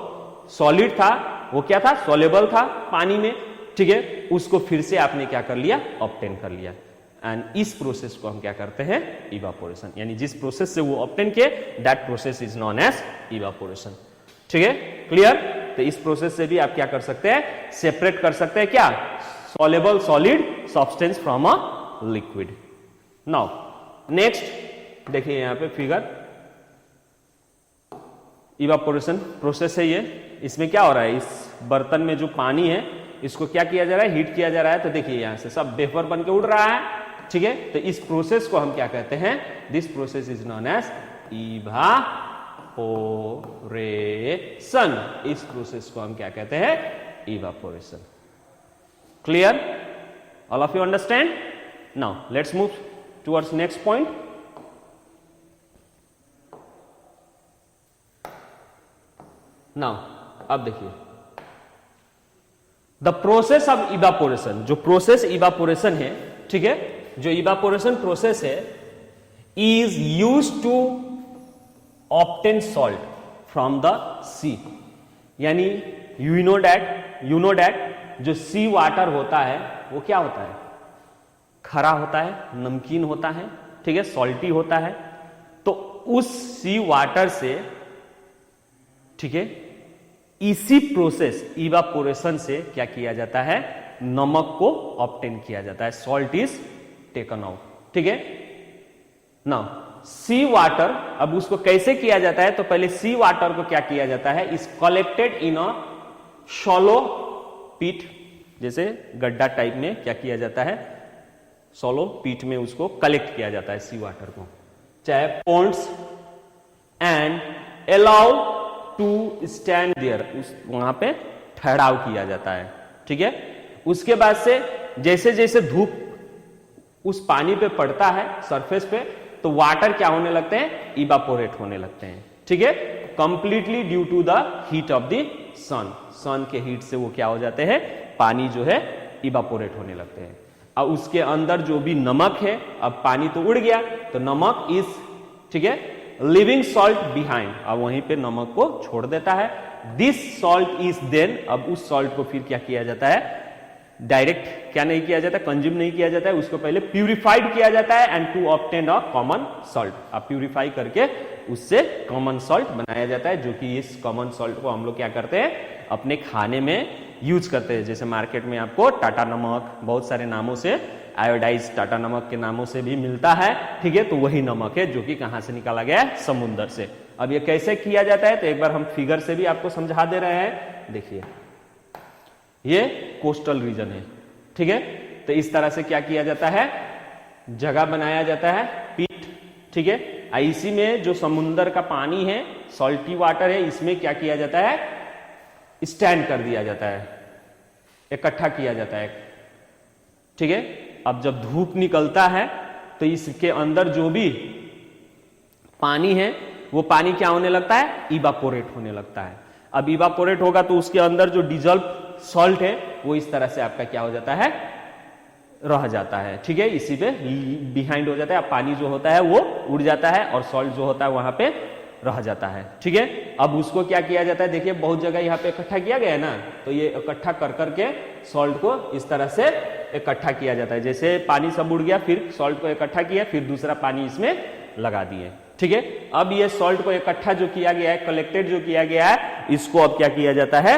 सॉलिड था वो क्या था, सॉल्युबल था पानी में। ठीक है, उसको फिर से आपने क्या कर लिया, ऑब्टेन कर लिया। एंड इस प्रोसेस को हम क्या करते हैं, इवापोरेशन। यानी जिस प्रोसेस से वो ऑब्टेन किए, that process is known as evaporation. ठीक है, क्लियर। तो इस प्रोसेस से भी आप क्या कर सकते हैं, सेपरेट कर सकते हैं क्या, soluble solid substance from a liquid. Now next देखिए यहां पे फिगर, इवापोरेशन प्रोसेस है ये। इसमें क्या हो रहा है, इस बर्तन में जो पानी है इसको क्या किया जा रहा है, हीट किया जा रहा है। तो देखिए यहां से सब वेपर बन के उड़ रहा है। ठीक है, तो इस प्रोसेस को हम क्या कहते हैं, this process is known as evaporation. इस प्रोसेस को हम क्या कहते हैं, evaporation. Clear, all of you understand. Now let's move towards next point. Now अब देखिए द प्रोसेस ऑफ इवापोरेशन, जो प्रोसेस इवापोरेशन है, ठीक है, जो इवापोरेशन प्रोसेस है, is use to obtain salt from the sea. यानी यू नो डैट जो सी वाटर होता है वो क्या होता है, खरा होता है, नमकीन होता है। ठीक है, सॉल्टी होता है। तो उस सी वाटर से, ठीक है, इसी प्रोसेस इवापोरेशन से क्या किया जाता है, नमक को ऑब्टेन किया जाता है। Salt is taken out. ठीक है, नाउ सी वाटर, अब उसको कैसे किया जाता है, तो पहले सी वाटर को क्या किया जाता है, is collected in a shallow pit. जैसे गड्ढा टाइप में क्या किया जाता है, शॉलो पिट में उसको कलेक्ट किया जाता है सी वाटर को, चाहे ponds, and allow to stand there, वहां पे ठहराव किया जाता है। ठीक है, उसके बाद से जैसे जैसे धूप उस पानी पे पड़ता है सरफेस पे, तो वाटर क्या होने लगते हैं, इवापोरेट होने लगते हैं। ठीक है, completely due to the heat of the sun. Sun के हीट से वो क्या हो जाते हैं, पानी जो है इवापोरेट होने लगते हैं। अब उसके अंदर जो भी नमक है, अब पानी तो उड़ गया, तो नमक इज, ठीक है, लिविंग सॉल्ट बिहाइंड, अब वहीं पे नमक को छोड़ देता है। दिस सॉल्ट इज देन, अब उस सॉल्ट को फिर क्या किया जाता है, डायरेक्ट क्या नहीं किया जाता, कंज्यूम नहीं किया जाता है, उसको पहले प्यूरिफाइड किया जाता है, and to obtain a common salt. अब प्यूरिफाई करके उससे कॉमन सॉल्ट बनाया जाता है, जो कि इस कॉमन सॉल्ट को हम लोग क्या करते हैं, अपने खाने में यूज करते हैं। जैसे मार्केट में आपको टाटा नमक, बहुत सारे नामों से, आयोडाइज टाटा नमक के नामों से भी मिलता है। ठीक है, तो वही नमक है जो कि कहां से निकाला गया है, समुद्र से। अब ये कैसे किया जाता है, तो एक बार हम फिगर से भी आपको समझा दे रहे हैं। देखिए ये कोस्टल रीजन है। ठीक है, तो इस तरह से क्या किया जाता है, जगह बनाया जाता है, पीट। ठीक है, इसी में जो समुद्र का पानी है, सॉल्टी वाटर है, इसमें क्या किया जाता है, स्टैंड कर दिया जाता है, इकट्ठा किया जाता है। ठीक है, अब जब धूप निकलता है तो इसके अंदर जो भी पानी है वो पानी क्या होने लगता है, इवापोरेट होने लगता है। अब इवापोरेट होगा तो उसके अंदर जो डिजॉल्व सॉल्ट है वो इस तरह से आपका क्या हो जाता है, रह जाता है। ठीक है, इसी पे बिहाइंड हो जाता है। अब पानी जो होता है वो उड़ जाता है और सॉल्ट जो होता है वहां पे रह जाता है। ठीक है, अब उसको क्या किया जाता है, देखिए बहुत जगह यहाँ पे इकट्ठा किया गया है ना, तो ये इकट्ठा कर करके सॉल्ट को इस तरह से इकट्ठा किया जाता है। जैसे पानी सब उड़ गया, फिर सॉल्ट को इकट्ठा किया, फिर दूसरा पानी इसमें लगा दिए, ठीक है। अब ये सॉल्ट को इकट्ठा जो किया गया है, कलेक्टेड जो किया गया है, इसको अब क्या किया जाता है,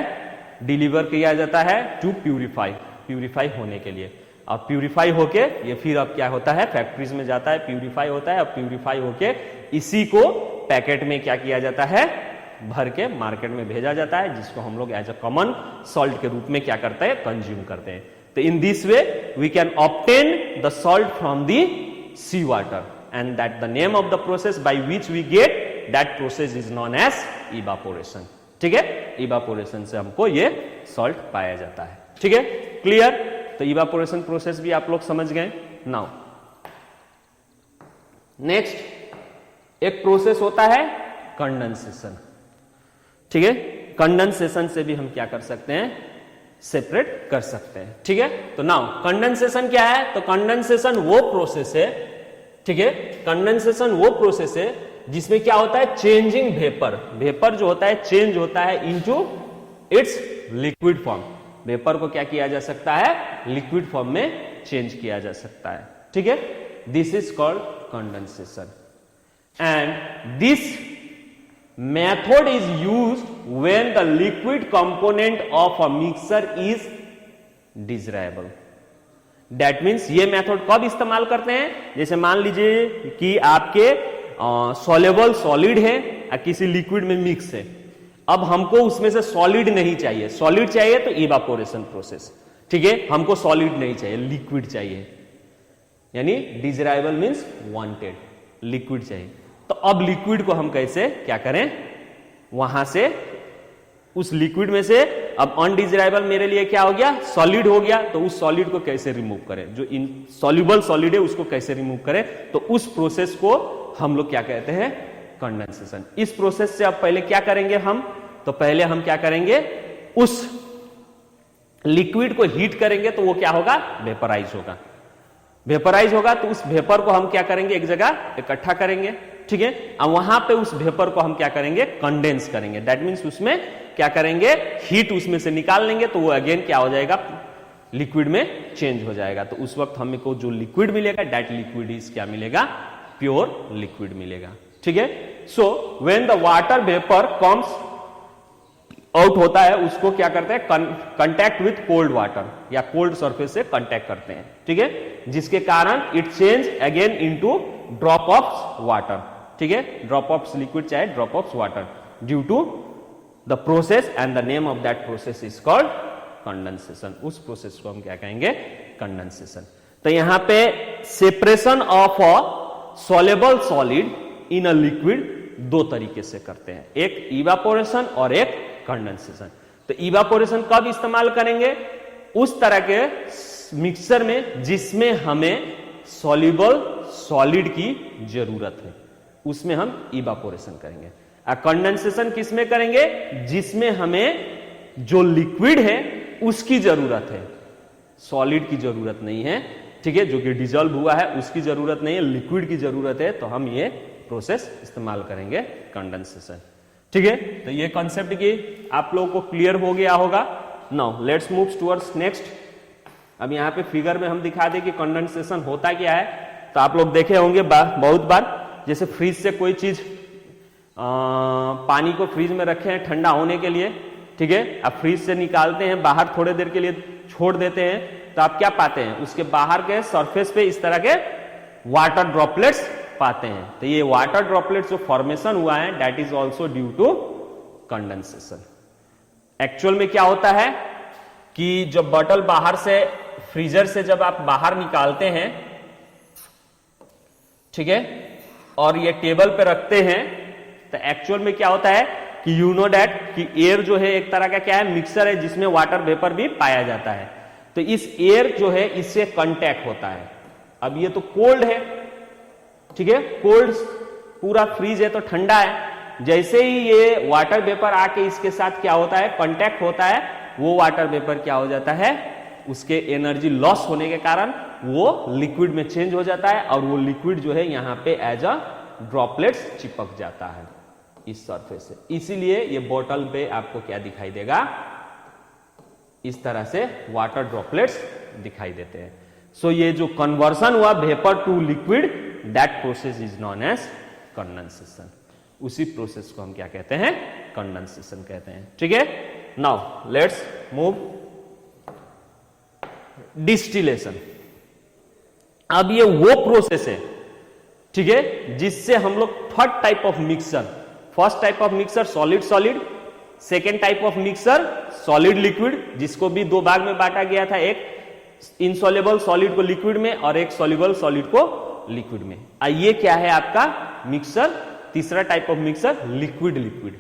डिलीवर किया जाता है टू प्यूरिफाई होने के लिए। अब प्यूरिफाई होके ये फिर अब क्या होता है, फैक्ट्रीज में जाता है, प्यूरिफाई होता है। अब प्यूरिफाई होके इसी को पैकेट में क्या किया जाता है, भर के मार्केट में भेजा जाता है, जिसको हम लोग एज अ कॉमन सॉल्ट के रूप में क्या करते हैं, कंज्यूम करते हैं। तो in this way we can obtain the salt from the sea water and that the name of the process by which we get that process is known as evaporation, ठीक है। इवापोरेशन से हमको ये salt पाया जाता है, ठीक है, क्लियर। तो इवापोरेशन प्रोसेस भी आप लोग समझ गए। नाउ नेक्स्ट एक प्रोसेस होता है कंडेंसेशन, ठीक है। कंडेंसेशन से भी हम क्या कर सकते हैं, सेपरेट कर सकते हैं, ठीक है। तो नाउ कंडेंसेशन क्या है, तो कंडेंसेशन वो प्रोसेस है, ठीक है, कंडेंसेशन वो प्रोसेस है जिसमें क्या होता है, चेंजिंग वेपर जो होता है चेंज होता है into its liquid form. Vapour को क्या किया जा सकता है, लिक्विड फॉर्म में चेंज किया जा सकता है, ठीक है। This is called condensation and this method is used when the liquid component of a mixture is desirable. That means ये मेथड कब इस्तेमाल करते हैं, जैसे मान लीजिए कि आपके सॉल्युबल सॉलिड है किसी लिक्विड में मिक्स है, अब हमको उसमें से सॉलिड नहीं चाहिए, सॉलिड चाहिए तो इवापोरेशन प्रोसेस, ठीक है। हमको सॉलिड नहीं चाहिए, लिक्विड चाहिए, यानी डिजायरेबल मींस वांटेड, लिक्विड चाहिए। तो अब लिक्विड को हम कैसे क्या करें, वहां से उस लिक्विड में से अब अनडिजायरेबल मेरे लिए क्या हो गया, सॉलिड हो गया, तो उस सॉलिड को कैसे रिमूव करें, जो इनसॉल्युबल सॉलिड है उसको कैसे रिमूव करें, तो उस प्रोसेस को हम लोग क्या कहते हैं, कंडेंसेशन। इस प्रोसेस से अब पहले क्या करेंगे हम, तो पहले हम क्या करेंगे, उस लिक्विड को हीट करेंगे तो वो क्या होगा, वेपराइज होगा। वेपराइज होगा तो उस वेपर को हम क्या करेंगे, एक जगह इकट्ठा करेंगे, ठीक है। अब वहां पे उस वेपर को हम क्या करेंगे, कंडेंस करेंगे। दैट मींस उसमें क्या करेंगे, हीट उसमें से निकाल लेंगे, तो वो अगेन क्या हो जाएगा, लिक्विड में चेंज हो जाएगा। तो उस वक्त हमें को जो लिक्विड मिलेगा, दैट लिक्विड इज क्या मिलेगा, प्योर लिक्विड मिलेगा, ठीक है। So when the water vapour comes out होता है, उसको क्या करते हैं, कंटैक्ट विथ कोल्ड वाटर या कोल्ड सरफेस से कंटैक्ट करते हैं, ठीक है, जिसके कारण it change again into drop of water, ठीक है, ड्रॉप ऑफ लिक्विड चाहे drop of water, due to the process and the name of that process is called condensation. उस प्रोसेस को हम क्या कहेंगे, कंडेंसेशन। तो यहां पे separation of a soluble solid in a liquid दो तरीके से करते हैं, एक इवापोरेशन और एक कंडेंसेशन। तो इवापोरेशन कब इस्तेमाल करेंगे, उस तरह के मिक्सचर में जिसमें हमें सॉल्युबल सॉलिड की जरूरत है, उसमें हम इवापोरेशन करेंगे। कंडेंसेशन किस में करेंगे, जिसमें हमें जो लिक्विड है उसकी जरूरत है, सॉलिड की जरूरत नहीं है, ठीक है, जो कि डिजॉल्व हुआ है उसकी जरूरत नहीं है, लिक्विड की जरूरत है, तो हम ये प्रोसेस इस्तेमाल करेंगे कंडेंसेशन, ठीक है। तो ये कॉन्सेप्ट की आप लोगों को क्लियर हो गया होगा। Now let's move towards next. अब यहाँ पे फिगर में हम दिखा दें कि कंडेंसेशन होता क्या है। तो आप लोग देखे होंगे बहुत बार, जैसे फ्रिज से कोई चीज पानी को फ्रिज में रखे हैं ठंडा होने के लिए, ठीक है, अब फ्रिज से निकालते हैं, बाहर थोड़े देर के लिए छोड़ देते हैं, तो आप क्या पाते हैं, उसके बाहर के सरफेस पे इस तरह के वाटर ड्रॉपलेट्स पाते हैं। तो ये वाटर ड्रॉपलेट्स जो फॉर्मेशन हुआ है, that is also due to condensation. Actual में क्या होता है कि जब बॉटल बाहर से फ्रीजर से जब आप बाहर निकालते हैं, ठीक है, और ये टेबल पे रखते हैं, तो एक्चुअल में क्या होता है कि यू नो दैट कि एयर जो है एक तरह का क्या है, मिक्सर है जिसमें वाटर वेपर भी पाया जाता है। तो इस एयर जो है इससे कांटेक्ट होता है। अब ये तो कोल्ड है, ठीक है, कोल्ड पूरा फ्रीज है तो ठंडा है, जैसे ही ये वाटर वेपर आके इसके साथ क्या होता है, कांटेक्ट होता है, वो वाटर वेपर क्या हो जाता है, उसके एनर्जी लॉस होने के कारण वो लिक्विड में चेंज हो जाता है, और वो लिक्विड जो है यहां पे एज अ ड्रॉपलेट्स चिपक जाता है इस सरफेस से। इसीलिए ये बोतल पे आपको क्या दिखाई देगा, इस तरह से वाटर ड्रॉपलेट्स दिखाई देते हैं। सो ये जो कन्वर्सन हुआ vapour to liquid, that process is known as condensation. उसी प्रोसेस को हम क्या कहते हैं? कंडेंसेशन कहते हैं। ठीक है, नाउ लेट्स मूव डिस्टिलेशन। अब ये वो प्रोसेस है, ठीक है, जिससे हम लोग third type of mixer, first type of mixer solid solid, second type of mixer solid liquid, जिसको भी दो भाग में बांटा गया था, एक इनसॉल्युबल सॉलिड को लिक्विड में और एक सॉल्युबल सॉलिड को लिक्विड में। ये क्या है आपका मिक्सर? तीसरा type of mixer liquid liquid.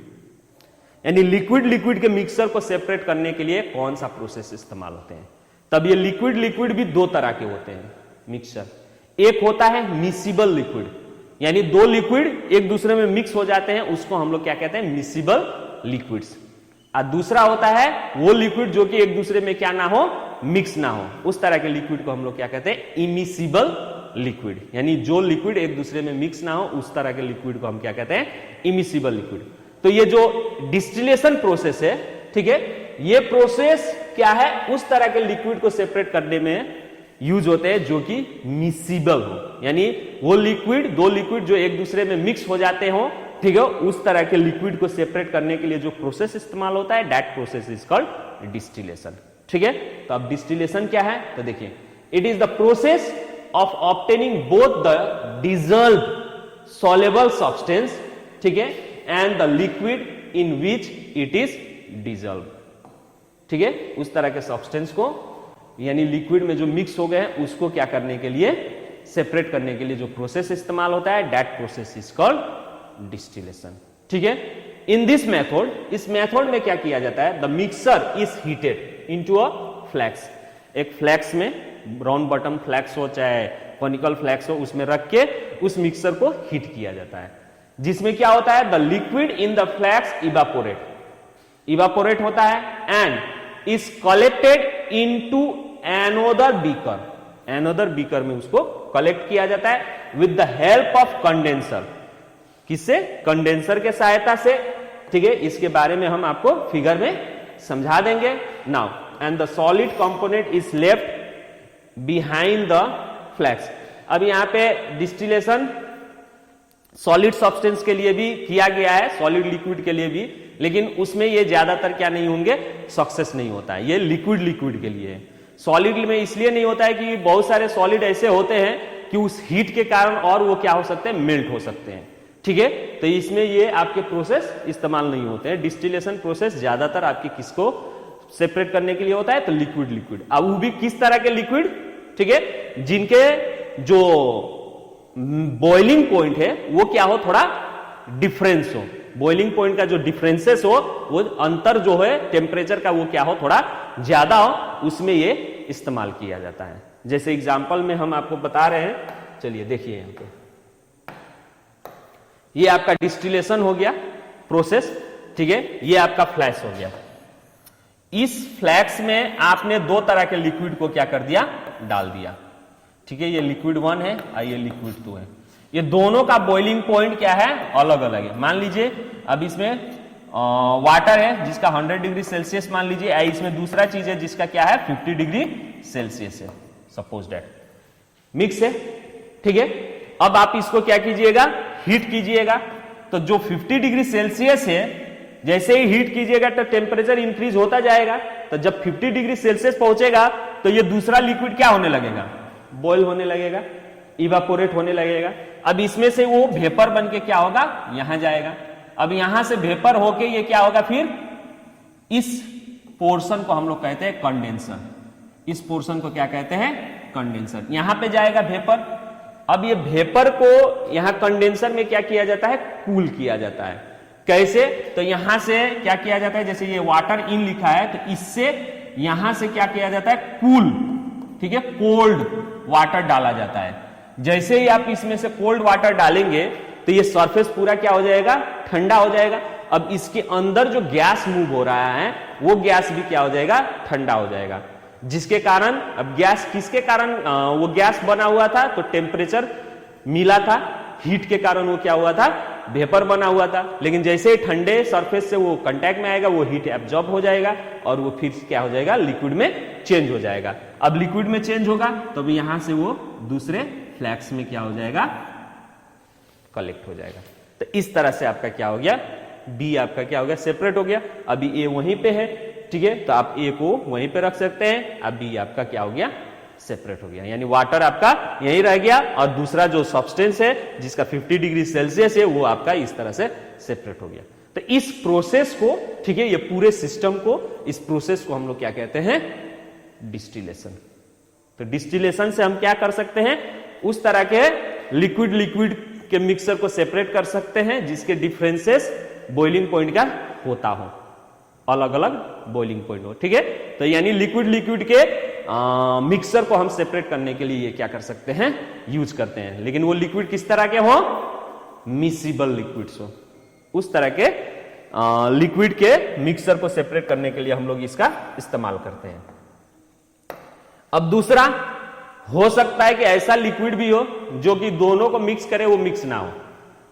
यानी लिक्विड लिक्विड के मिक्सर को सेपरेट करने के लिए कौन सा प्रोसेस इस्तेमाल होते हैं? तब ये लिक्विड लिक्विड भी दो तरह के होते हैं मिक्सर। एक होता है मिसिबल लिक्विड, यानी दो लिक्विड एक दूसरे में मिक्स हो जाते हैं, उसको हम लोग क्या कहते हैं? Miscible liquids. और दूसरा होता है वो लिक्विड जो कि एक दूसरे में क्या ना हो, मिक्स ना हो, उस तरह के लिक्विड को हम लोग क्या कहते हैं? Immiscible liquid. यानी जो लिक्विड एक दूसरे में मिक्स ना हो उस तरह के लिक्विड को हम क्या कहते हैं? Immiscible liquid. तो ये जो डिस्टिलेशन प्रोसेस है, ठीक है, ये प्रोसेस क्या है? उस तरह के लिक्विड को सेपरेट करने में यूज होते हैं जो कि मिसिबल हो, यानी वो लिक्विड, दो लिक्विड जो एक दूसरे में मिक्स हो जाते हो, ठीक है, उस तरह के लिक्विड को सेपरेट करने के लिए जो प्रोसेस इस्तेमाल होता है, that process is called distillation. ठीक है, तो अब डिस्टिलेशन क्या है? तो देखिए, it is the process of obtaining both the dissolve soluble substance, ठीक है, and the liquid in which it is dissolve. ठीक है, उस तरह के सब्सटेंस को, यानी लिक्विड में जो मिक्स हो गए हैं उसको क्या करने के लिए? सेपरेट करने के लिए जो प्रोसेस इस्तेमाल होता है, that process is called distillation. ठीक है, इन दिस मेथड, इस मेथड में क्या किया जाता है? The mixer is heated into a flask. एक फ्लैक्स में, राउंड बॉटम फ्लैक्स हो चाहे कॉनिकल फ्लैक्स हो, उसमें रख के उस मिक्सर को हीट किया जाता है, जिसमें क्या होता है? The liquid in the flask evaporate होता है and is collected into another beaker. Another beaker में उसको कलेक्ट किया जाता है with the help of condenser. किससे? कंडेंसर के सहायता से। ठीक है, इसके बारे में हम आपको फिगर में समझा देंगे। Now and the solid component is left behind the flask. अब यहां पे डिस्टिलेशन सॉलिड सब्सटेंस के लिए भी किया गया है, सॉलिड लिक्विड के लिए भी, लेकिन उसमें ये ज्यादातर क्या नहीं होंगे? सक्सेस नहीं होता है। ये लिक्विड लिक्विड के लिए है। सॉलिड में इसलिए नहीं होता है कि बहुत सारे सॉलिड ऐसे होते हैं कि उस हीट के कारण और वो क्या हो सकते हैं? मेल्ट हो सकते हैं। ठीक है, तो इसमें ये आपके प्रोसेस इस्तेमाल नहीं होते हैं। डिस्टिलेशन प्रोसेस ज्यादातर आपके किसको सेपरेट करने के लिए होता है? तो लिक्विड लिक्विड। अब वो भी किस तरह के लिक्विड? ठीक है, जिनके जो बॉइलिंग पॉइंट है वो क्या हो? थोड़ा डिफरेंस हो। बॉइलिंग पॉइंट का जो डिफरेंसेस हो, वो अंतर जो है टेम्परेचर का, वो क्या हो? थोड़ा ज्यादा हो, उसमें ये इस्तेमाल किया जाता है। जैसे एग्जांपल में हम आपको बता रहे हैं, चलिए देखिए यहां पे, ये आपका डिस्टिलेशन हो गया प्रोसेस। ठीक है, ये आपका फ्लैश हो गया। इस फ्लैक्स में आपने दो तरह के लिक्विड को क्या कर दिया? डाल दिया। ठीक है, ये लिक्विड 1 है और ये लिक्विड 2 है। ये दोनों का बॉइलिंग पॉइंट क्या है? अलग अलग है। मान लीजिए अब इसमें वाटर है जिसका 100 डिग्री सेल्सियस मान लीजिए, इसमें दूसरा चीज है जिसका क्या है? 50 डिग्री सेल्सियस है, सपोज दैट। मिक्स है। ठीक है, अब आप इसको क्या कीजिएगा? हीट कीजिएगा। तो जो 50 डिग्री सेल्सियस है, जैसे ही हीट कीजिएगा तो टेम्परेचर इंक्रीज होता जाएगा। तो जब 50 डिग्री सेल्सियस पहुंचेगा तो ये दूसरा लिक्विड क्या होने लगेगा? बॉयल होने लगेगा, इवापोरेट होने लगेगा। अब इसमें से वो वेपर बन के क्या होगा? यहां जाएगा। अब यहां से वेपर होके ये क्या होगा? फिर इस पोर्शन को हम लोग कहते हैं कंडेंसर। इस पोर्शन को क्या कहते हैं? कंडेंसर। यहां पे जाएगा वेपर। अब ये वेपर को यहां कंडेंसर में क्या किया जाता है? कूल किया जाता है। कैसे? तो यहां से क्या किया जाता है? जैसे ये वाटर इन लिखा है, तो इससे यहां से क्या किया जाता है? कूल, ठीक है, कोल्ड वाटर डाला जाता है। जैसे ही आप इसमें से कोल्ड वाटर डालेंगे तो ये सरफेस पूरा क्या हो जाएगा? ठंडा हो जाएगा। अब इसके अंदर जो गैस मूव हो रहा है वो गैस भी क्या हो जाएगा? ठंडा हो जाएगा। जिसके कारण, अब गैस किसके कारण वो गैस बना हुआ था? तो टेम्परेचर मिला था, हीट के कारण वो क्या हुआ था? वेपर बना हुआ था। लेकिन जैसे ही ठंडे सरफेस से वो कांटेक्ट में आएगा, वो हीट एब्जॉर्ब हो जाएगा और वो फिर क्या हो जाएगा? लिक्विड में चेंज हो जाएगा। अब लिक्विड में चेंज होगा तो अब यहां से वो दूसरे फ्लैक्स में क्या हो जाएगा, कलेक्ट हो जाएगा। तो इस तरह से आपका क्या हो गया, बी आपका क्या हो गया, सेपरेट हो गया। अभी ए वहीं पे है, ठीक है, तो आप ए को वहीं पे रख सकते हैं। अब बी आपका क्या हो गया, सेपरेट हो गया, यानी वाटर आपका यहीं रह गया और दूसरा जो सब्सटेंस है जिसका 50 डिग्री सेल्सियस है वो आपका इस तरह से सेपरेट हो गया। तो इस प्रोसेस को, ठीक है, ये पूरे सिस्टम को, इस प्रोसेस को हम लोग क्या कहते हैं, डिस्टिलेशन। तो डिस्टिलेशन से हम क्या कर सकते हैं, उस तरह के लिक्विड के मिक्सर को सेपरेट कर सकते हैं जिसके डिफरेंसेस बॉइलिंग पॉइंट का होता हो, अलग अलग बॉइलिंग पॉइंट हो, ठीक है। तो यानी लिक्विड के मिक्सर को हम सेपरेट करने के लिए ये क्या कर सकते हैं, यूज करते हैं। लेकिन वो लिक्विड किस तरह के हो, मिसिबल लिक्विड्स हो, उस तरह के लिक्विड के मिक्सर को सेपरेट करने के लिए हम लोग इसका इस्तेमाल करते हैं। अब दूसरा, हो सकता है कि ऐसा लिक्विड भी हो जो कि दोनों को मिक्स करे, वो मिक्स ना हो,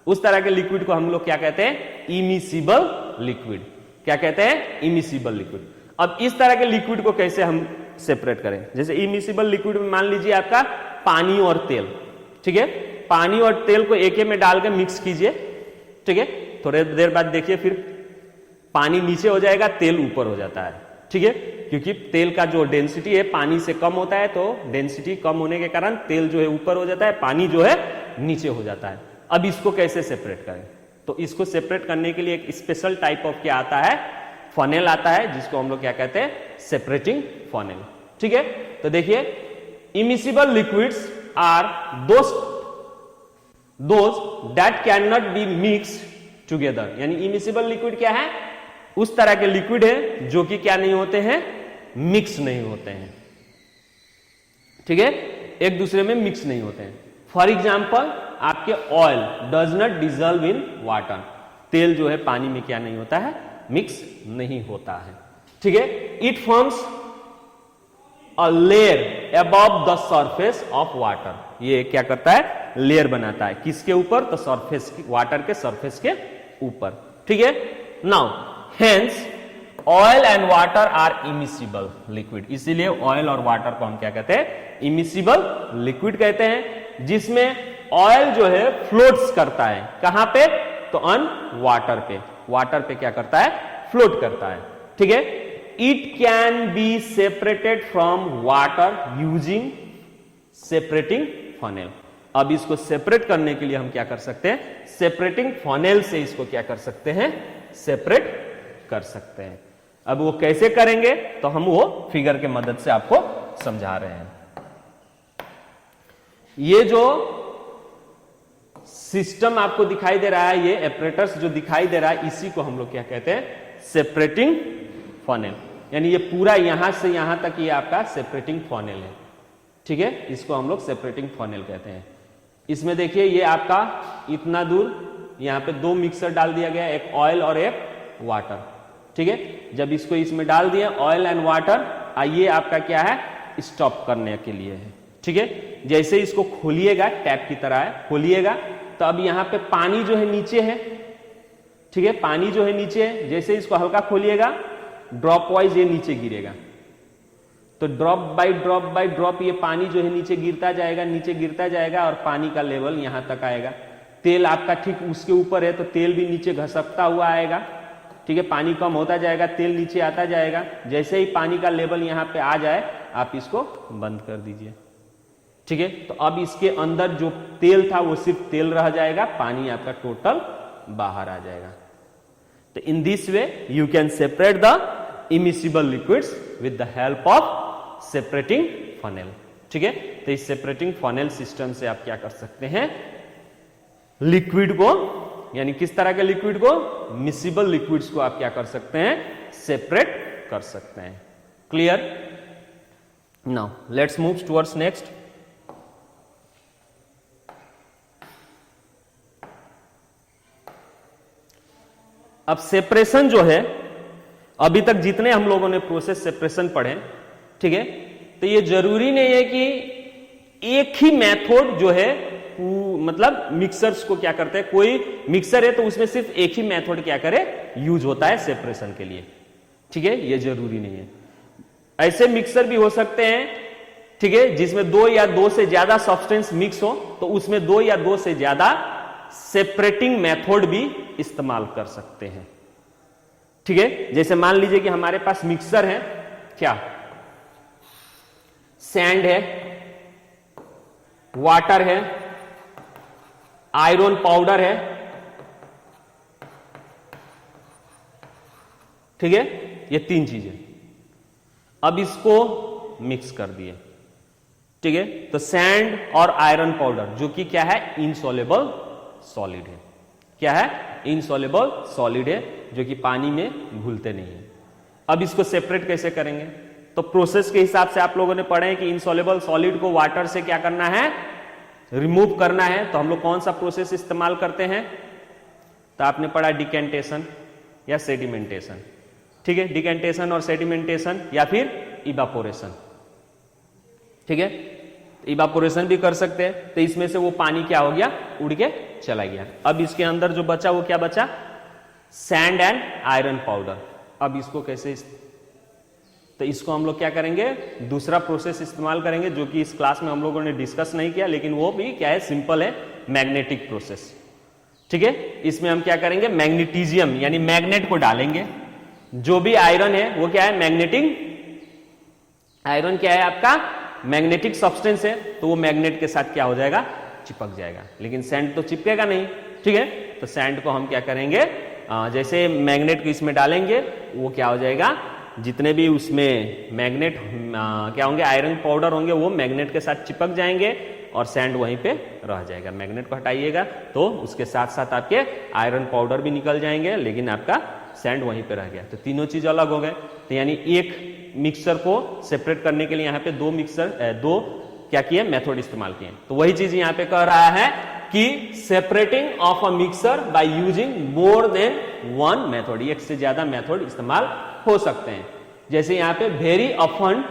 उस तरह के लिक्विड को हम लोग क्या कहते हैं, इमिसिबल लिक्विड। क्या कहते हैं, इमिसिबल लिक्विड। अब इस तरह के लिक्विड को कैसे हम सेपरेट करें, जैसे इमिसिबल लिक्विड में मान लीजिए आपका पानी और तेल, ठीक है, पानी और तेल को एक में डाल के मिक्स कीजिए, ठीक है, थोड़ी देर बाद देखिए फिर पानी नीचे हो जाएगा, तेल ऊपर हो जाता है, ठीक है, क्योंकि तेल का जो डेंसिटी है पानी से कम होता है, तो डेंसिटी कम होने के कारण तेल जो है ऊपर हो जाता है, पानी जो है नीचे हो जाता है। अब इसको कैसे सेपरेट करें, तो इसको सेपरेट करने के लिए एक स्पेशल टाइप ऑफ क्या आता है, फनेल आता है, जिसको हम लोग क्या कहते हैं, सेपरेटिंग फनेल, ठीक है। तो देखिए, immiscible liquids are those that can not be mixed together. यानी इमिसिबल लिक्विड क्या है, उस तरह के लिक्विड है जो कि क्या नहीं होते हैं, मिक्स नहीं होते हैं, ठीक है, एक दूसरे में मिक्स नहीं होते हैं। फॉर एग्जाम्पल, आपके oil does not dissolve in water, तेल जो है पानी में क्या नहीं होता है, मिक्स नहीं होता है, ठीक है। It forms a layer above the surface of water, ये क्या करता है, लेयर बनाता है, किसके ऊपर, तो सरफेस, वाटर के सरफेस के ऊपर, ठीक है। Now hence oil and water are immiscible liquid, इसीलिए ऑयल और वाटर को हम क्या कहते हैं, इमिसिबल लिक्विड कहते हैं, जिसमें ऑयल जो है फ्लोट्स करता है, कहां पे, तो ऑन वाटर पे, वाटर पे क्या करता है, फ्लोट करता है, ठीक है। It can be separated from water using separating funnel. अब इसको सेपरेट करने के लिए हम क्या कर सकते हैं, सेपरेटिंग फनेल से इसको क्या कर सकते हैं, सेपरेट कर सकते हैं। अब वो कैसे करेंगे, तो हम वो फिगर के मदद से आपको समझा रहे हैं। ये जो सिस्टम आपको दिखाई दे रहा है, ये एपरेटस जो दिखाई दे रहा है, इसी को हम लोग क्या कहते हैं, सेपरेटिंग फनेल। यानी ये पूरा यहां से यहां तक ये आपका सेपरेटिंग फनेल है, ठीक है, इसको हम लोग सेपरेटिंग फनेल कहते हैं। इसमें देखिए, ये आपका इतना दूर यहां पे दो मिक्सर डाल दिया गया, एक ऑयल और एक वाटर, ठीक है। जब इसको इसमें डाल दिया ऑयल एंड वाटर, ये आपका क्या है, स्टॉप करने के लिए है, ठीक है। जैसे इसको खोलिएगा, टैप की तरह है, खोलिएगा तो अब यहां पे पानी जो है नीचे है, ठीक है, पानी जो है नीचे है, जैसे इसको हल्का खोलिएगा ड्रॉप वाइज ये नीचे गिरेगा, तो ड्रॉप बाय ड्रॉप ये पानी जो है नीचे गिरता जाएगा, नीचे गिरता जाएगा और पानी का लेवल यहां तक आएगा। तेल आपका ठीक उसके ऊपर है तो तेल भी नीचे घसकता हुआ आएगा, ठीक है, पानी कम होता जाएगा, तेल नीचे आता जाएगा। जैसे ही पानी का लेवल यहां पे आ जाए, आप इसको बंद कर दीजिए, ठीक है। तो अब इसके अंदर जो तेल था वो सिर्फ तेल रह जाएगा, पानी आपका टोटल बाहर आ जाएगा। तो in this way you can separate the immiscible liquids with the help of separating funnel, ठीक है। तो इस सेपरेटिंग फनेल सिस्टम से आप क्या कर सकते हैं, लिक्विड को, यानी किस तरह के लिक्विड को, मिसिबल लिक्विड्स को आप क्या कर सकते हैं, सेपरेट कर सकते हैं। Clear? Now let's move towards next. अब सेपरेशन जो है, अभी तक जितने हम लोगों ने प्रोसेस सेपरेशन पढ़े, ठीक है, तो ये जरूरी नहीं है कि एक ही मेथड जो है, मतलब मिक्सर्स को क्या करते हैं, कोई मिक्सर है तो उसमें सिर्फ एक ही मेथड क्या करे, यूज होता है सेपरेशन के लिए, ठीक है, ये जरूरी नहीं है। ऐसे मिक्सर भी हो सकते हैं, ठीक है, जिसमें दो या दो से ज्यादा सब्सटेंस मिक्स हो, तो उसमें दो या दो से ज्यादा सेपरेटिंग मेथड भी इस्तेमाल कर सकते हैं, ठीक है। जैसे मान लीजिए कि हमारे पास मिक्सर है, क्या, सैंड है, वाटर है, आयरन पाउडर है, ठीक है, ये तीन चीजें। अब इसको मिक्स कर दिए, ठीक है, तो सैंड और आयरन पाउडर जो कि क्या है, इनसॉल्युबल सॉलिड है, क्या है, इनसॉल्युबल सॉलिड है, जो कि पानी में घुलते नहीं है। अब इसको सेपरेट कैसे करेंगे, तो प्रोसेस के हिसाब से आप लोगों ने पढ़े कि इनसॉल्युबल सॉलिड को वाटर से क्या करना है, रिमूव करना है। तो हम लोग कौन सा प्रोसेस इस्तेमाल करते हैं, तो आपने पढ़ा डिकेंटेशन या सेडिमेंटेशन, ठीक है, डिकेंटेशन और सेडिमेंटेशन या फिर इवापोरेशन, ठीक है, इवापोरेशन भी कर सकते हैं। तो इसमें से वो पानी क्या हो गया, उड़ के चला गया। अब इसके अंदर जो बचा वो क्या बचा, सैंड एंड आयरन पाउडर। अब इसको कैसे, तो इसको हम लोग क्या करेंगे, दूसरा प्रोसेस इस्तेमाल करेंगे, जो कि इस क्लास में हम लोगों ने डिस्कस नहीं किया, लेकिन वो भी क्या है, सिंपल है, मैग्नेटिक प्रोसेस, ठीक है। इसमें हम क्या करेंगे, मैग्नेटिजियम यानी मैग्नेट को डालेंगे। जो भी आयरन है वो क्या है, मैग्नेटिक आयरन क्या है आपका, मैग्नेटिक सब्सटेंस है, तो वो मैग्नेट के साथ क्या हो जाएगा, चिपक जाएगा। लेकिन सैंड तो चिपकेगा नहीं, ठीक है, तो सैंड को हम क्या करेंगे, जैसे मैग्नेट को इसमें डालेंगे, वो क्या हो जाएगा, जितने भी उसमें मैग्नेट क्या होंगे, आयरन पाउडर होंगे, वो मैग्नेट के साथ चिपक जाएंगे और सैंड वहीं पे रह जाएगा। मैग्नेट को हटाइएगा तो उसके साथ साथ आपके आयरन पाउडर भी निकल जाएंगे, लेकिन आपका सैंड वहीं पे रह गया। तो तीनों चीज अलग हो गए। तो यानी एक मिक्सर को सेपरेट करने के लिए यहाँ पे दो क्या किए, मेथड इस्तेमाल किए। तो वही चीज यहाँ पे कह रहा है कि separating of a mixer by using more than one method, एक से ज्यादा मेथड इस्तेमाल हो सकते हैं। जैसे यहाँ पे very often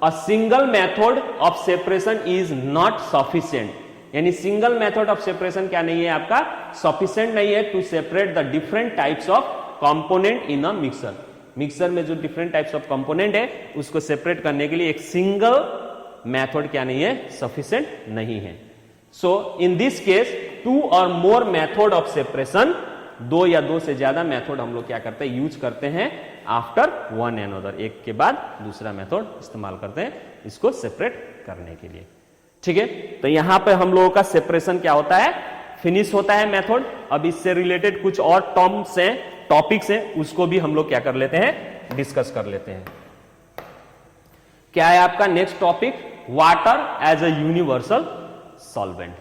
a single method of separation is not sufficient, यानी सिंगल मेथड ऑफ सेपरेशन क्या नहीं है आपका, सफिशिएंट नहीं है to separate the different types of component in a mixture. Mixture में जो डिफरेंट टाइप्स ऑफ कंपोनेंट है उसको सेपरेट करने के लिए एक सिंगल मेथड क्या नहीं है, सफिशिएंट नहीं है। सो इन दिस केस टू और मोर मेथड ऑफ सेपरेशन, दो या दो से ज्यादा मेथड हम लोग क्या करते हैं, यूज करते हैं आफ्टर वन एनदर, एक के बाद दूसरा मेथड इस्तेमाल करते हैं इसको सेपरेट करने के लिए, ठीक है। तो यहां पे हम लोगों का सेपरेशन क्या होता है, फिनिश होता है मेथड। अब इससे रिलेटेड कुछ और टर्म्स हैं, टॉपिक्स हैं, उसको भी हम लोग क्या कर लेते हैं, डिस्कस कर लेते हैं। क्या है आपका next topic, water as a universal solvent.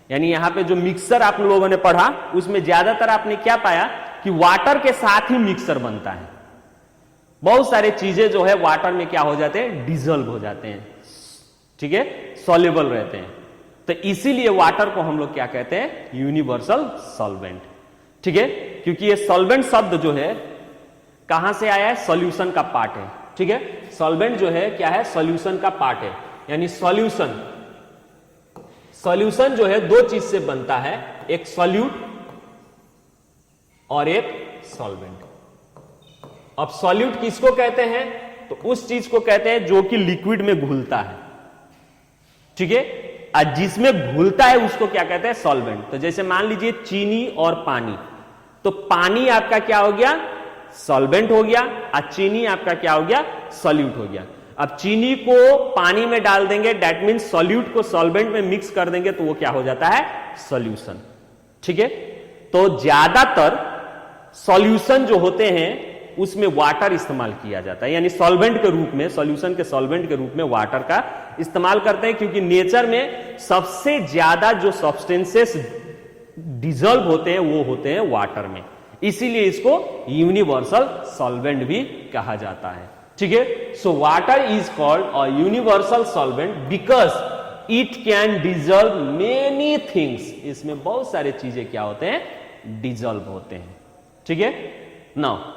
यानी यहां पे जो मिक्सर आप लोगों ने पढ़ा उसमें ज्यादातर आपने क्या पाया कि वाटर के साथ ही मिक्सर बनता है। बहुत सारे चीजें जो है वाटर में क्या हो जाते हैं, डिजोल्व हो जाते हैं, ठीक है, सॉल्युबल रहते हैं। तो इसीलिए वाटर को हम लोग क्या कहते हैं, यूनिवर्सल सॉल्वेंट, ठीक है। क्योंकि ये सॉल्वेंट शब्द जो है कहां से आया है, सॉल्यूशन का पार्ट है, ठीक है। सॉल्वेंट जो है क्या है, सॉल्यूशन का पार्ट है। यानी सॉल्यूशन जो है दो चीज से बनता है, एक सॉल्यूट और एक सॉल्वेंट। अब सॉल्यूट किसको कहते हैं, तो उस चीज को कहते हैं जो कि लिक्विड में घुलता है, ठीक है, और जिसमें घुलता है उसको क्या कहते हैं, सॉल्वेंट। तो जैसे मान लीजिए चीनी और पानी, तो पानी आपका क्या हो गया, सॉल्वेंट हो गया, और चीनी आपका क्या हो गया, सॉल्यूट हो गया। अब चीनी को पानी में डाल देंगे, दैट मीन सॉल्यूट को सॉल्वेंट में मिक्स कर देंगे, तो वो क्या हो जाता है, सॉल्यूशन, ठीक है। तो ज्यादातर सॉल्यूशन जो होते हैं उसमें वाटर इस्तेमाल किया जाता है, यानी सॉल्वेंट के रूप में, सॉल्यूशन के सॉल्वेंट के रूप में वाटर का इस्तेमाल करते हैं। क्योंकि नेचर में सबसे ज्यादा जो सब्सटेंसेस डिजोल्व होते हैं वो होते हैं वाटर में, इसीलिए इसको यूनिवर्सल सॉल्वेंट भी कहा जाता है, ठीक है। So water is called a universal solvent because it can dissolve many things. इसमें बहुत सारे चीजें क्या होते हैं, डिजोल्व होते हैं, ठीक है। Now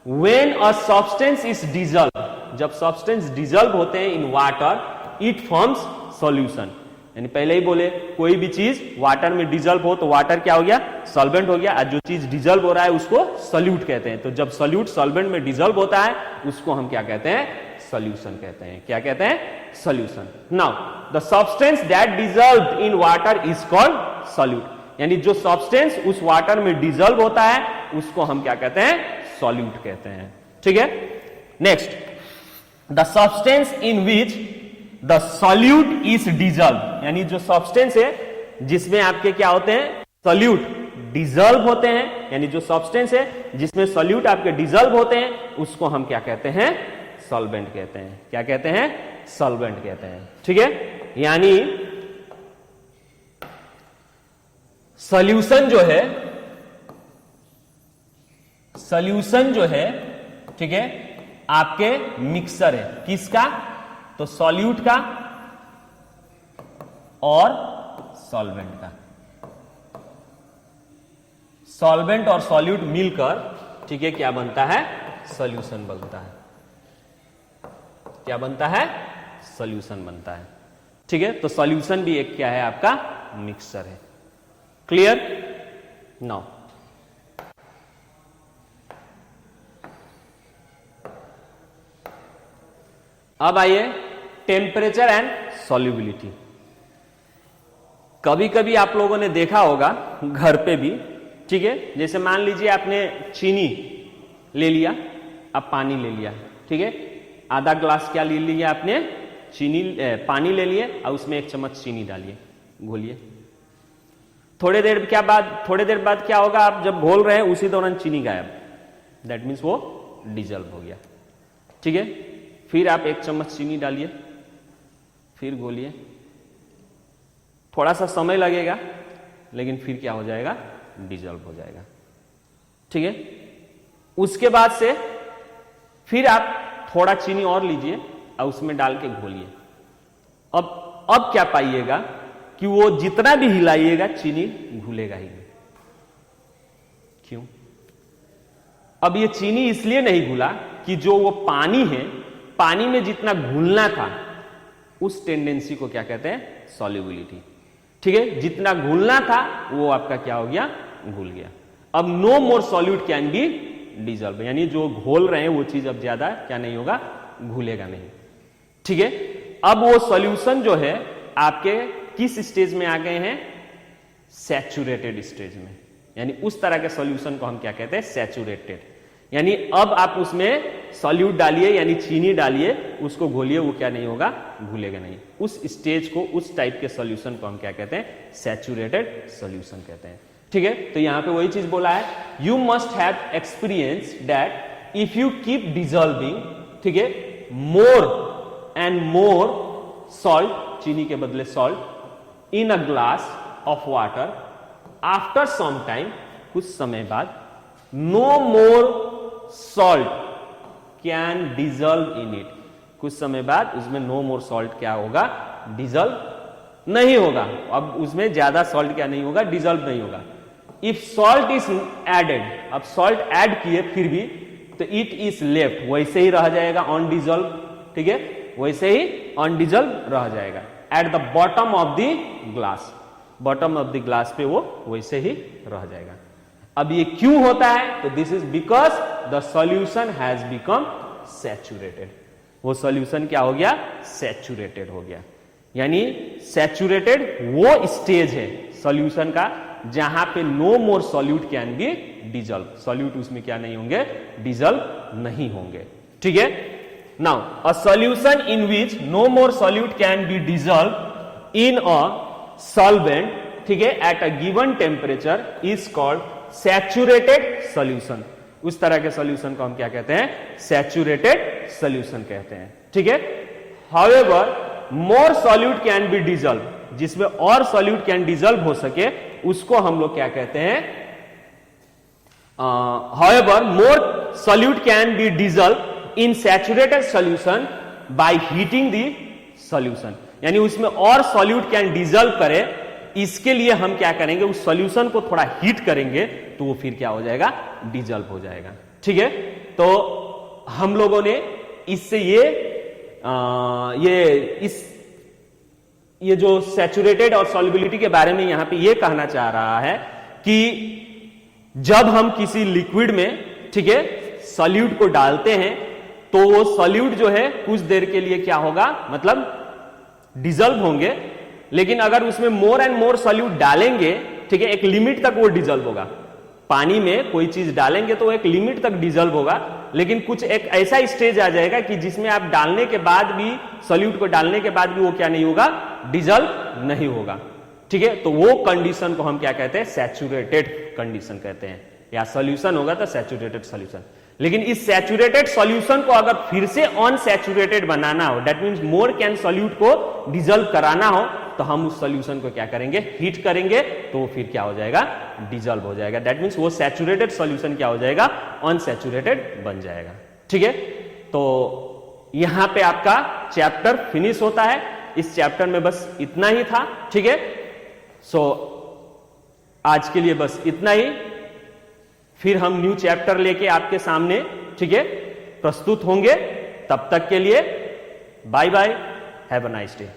when a substance is dissolve, जब सब्सटेंस डिजोल्व होते हैं in water, it forms solution. यानी पहले ही बोले कोई भी चीज वाटर में डिजोल्व हो तो वाटर क्या हो गया, सॉल्वेंट हो गया, और जो चीज डिजोल्व हो रहा है उसको सॉल्यूट कहते हैं। तो जब सॉल्यूट सॉल्वेंट में डिजोल्व होता है उसको हम क्या कहते हैं, सॉल्यूशन कहते हैं। क्या कहते हैं? Solution. Now the substance that dissolved in water is called solute. यानी जो सब्सटेंस उस वाटर में डिजॉल्व होता है उसको हम क्या कहते हैं? सॉल्यूट कहते हैं। ठीक है। Next, the substance in which the solute is dissolve. यानी जो सब्सटेंस है जिसमें आपके क्या होते हैं? सॉल्यूट डिजॉल्व होते हैं। यानी जो सब्सटेंस है जिसमें सॉल्यूट आपके डिजॉल्व होते हैं उसको हम क्या कहते हैं? सॉल्वेंट कहते हैं। क्या कहते हैं? सॉल्वेंट कहते हैं। ठीक है। यानी सॉल्यूशन जो है ठीक है आपके मिक्सर है। किसका? तो सॉल्यूट का और सॉल्वेंट का। सॉल्वेंट और सॉल्यूट मिलकर ठीक है क्या बनता है? सॉल्यूशन बनता है। क्या बनता है? सॉल्यूशन बनता है। ठीक है। तो सॉल्यूशन भी एक क्या है? आपका मिक्सर है। क्लियर? नाउ अब आइए टेम्परेचर एंड सॉल्युबिलिटी। कभी कभी आप लोगों ने देखा होगा घर पे भी, ठीक है, जैसे मान लीजिए आपने चीनी ले लिया, अब पानी ले लिया, ठीक है, आधा ग्लास क्या ले लिया आपने? पानी ले लिए और उसमें 1 चम्मच चीनी डालिए, घोलिए। थोड़ी देर बाद क्या होगा? आप जब घोल रहे हैं उसी दौरान चीनी गायब, दैट मीन्स वो डिजॉल्व हो गया। ठीक है। फिर आप 1 चम्मच चीनी डालिए, फिर घोलिए, थोड़ा सा समय लगेगा लेकिन फिर क्या हो जाएगा? डिजॉल्व हो जाएगा। ठीक है। उसके बाद से फिर आप थोड़ा चीनी और लीजिए और उसमें डाल के घोलिए। अब क्या पाइएगा कि वो जितना भी हिलाइएगा चीनी घुलेगा ही नहीं। क्यों? अब ये चीनी इसलिए नहीं घुला कि जो वो पानी है, पानी में जितना घुलना था उस टेंडेंसी को क्या कहते हैं? सॉल्युबिलिटी। ठीक है। जितना घुलना था वो आपका क्या हो गया? घुल गया। अब no more solute can be dissolve. यानी जो घोल रहे हैं वो चीज अब ज्यादा क्या नहीं होगा? घुलेगा नहीं। ठीक है। अब वो सॉल्यूशन जो है आपके किस स्टेज में आ गए हैं? सैचुरेटेड स्टेज में। यानी उस तरह के सॉल्यूशन को हम क्या कहते हैं? सैचुरेटेड। यानी अब आप उसमें सॉल्यूट डालिए यानी चीनी डालिए, उसको घोलिए, वो क्या नहीं होगा? घुलेगा नहीं। उस स्टेज को, उस टाइप के सॉल्यूशन को हम क्या कहते हैं? सैचुरेटेड सॉल्यूशन कहते हैं। ठीक है। तो यहां पे वही चीज बोला है, you must have experience that if you keep dissolving, ठीक है, मोर एंड मोर सॉल्ट, चीनी के बदले salt, in a glass of water, after some time, कुछ समय बाद, no more salt can dissolve in it, कुछ समय बाद उसमें नो मोर सॉल्ट क्या होगा? डिजॉल्व नहीं होगा। अब उसमें ज्यादा सॉल्ट क्या नहीं होगा? डिजॉल्व नहीं होगा। इफ सॉल्ट इज एडेड, अब सॉल्ट ऐड किए फिर भी, तो इट इज लेफ्ट, वैसे ही रह जाएगा ऑन डिजॉल्व। ठीक है। वैसे ही ऑन डिजॉल्व रह जाएगा eight the bottom of the glass, bottom of the glass पे वो वैसे ही रह जाएगा। अब ये क्यों होता है? तो this is because the solution has become saturated. वो सॉल्यूशन क्या हो गया? सैचुरेटेड हो गया। यानी सैचुरेटेड वो स्टेज है सॉल्यूशन का जहां पे no more solute can be dissolve, solute उसमें क्या नहीं होंगे? डिजॉल्व नहीं होंगे। ठीक है। Now a solution in which no more solute can be dissolve in a solvent, ठीक है, at a given temperature is called saturated solution. उस तरह के सॉल्यूशन को हम क्या कहते हैं? सैचुरेटेड सॉल्यूशन कहते हैं। ठीक है। However more solute can be dissolve, जिसमें और सॉल्यूट कैन डिजॉल्व हो सके उसको हम लोग क्या कहते हैं? However more solute can be dissolve in saturated solution by heating the solution. यानी उसमें और सॉल्यूट कैन डिजॉल्व करे, इसके लिए हम क्या करेंगे? उस सॉल्यूशन को थोड़ा हीट करेंगे तो वो फिर क्या हो जाएगा? डिजॉल्व हो जाएगा। ठीक है। तो हम लोगों ने इससे ये जो सैचुरेटेड और सॉल्युबिलिटी के बारे में यहां पे ये कहना चाह रहा है कि जब हम किसी लिक्विड में, ठीक है, सॉल्यूट को डालते हैं तो वो सॉल्यूट जो है कुछ देर के लिए क्या होगा, मतलब डिजल्व होंगे, लेकिन अगर उसमें मोर एंड मोर सॉल्यूट डालेंगे, ठीक है, एक लिमिट तक वो डिजल्व होगा। पानी में कोई चीज डालेंगे तो एक लिमिट तक डिजल्व होगा, लेकिन कुछ एक ऐसा स्टेज आ जाएगा कि जिसमें आप डालने के बाद भी, सॉल्यूट को डालने के बाद भी वो क्या नहीं होगा, डिजल्व नहीं होगा। ठीक है, तो वो कंडीशन को हम क्या कहते हैं, सैचुरेटेड कंडीशन कहते हैं, या सॉल्यूशन होगा तो सैचुरेटेड सॉल्यूशन। लेकिन इस सैचुरेटेड सॉल्यूशन को अगर फिर से अनसैचुरेटेड बनाना हो, that means more can solute को डिजल्व कराना हो, तो हम उस सॉल्यूशन को क्या करेंगे, हीट करेंगे, तो वो फिर क्या हो जाएगा, डिजल्व हो जाएगा। दैट मींस वो सैचुरेटेड सॉल्यूशन क्या हो जाएगा, अनसैचुरेटेड बन जाएगा। ठीक है, तो यहां पे आपका चैप्टर फिनिश होता है। इस चैप्टर में बस इतना ही था। ठीक है, सो आज के लिए बस इतना ही। फिर हम न्यू चैप्टर लेके आपके सामने, ठीक है, प्रस्तुत होंगे। तब तक के लिए bye bye, have a nice day.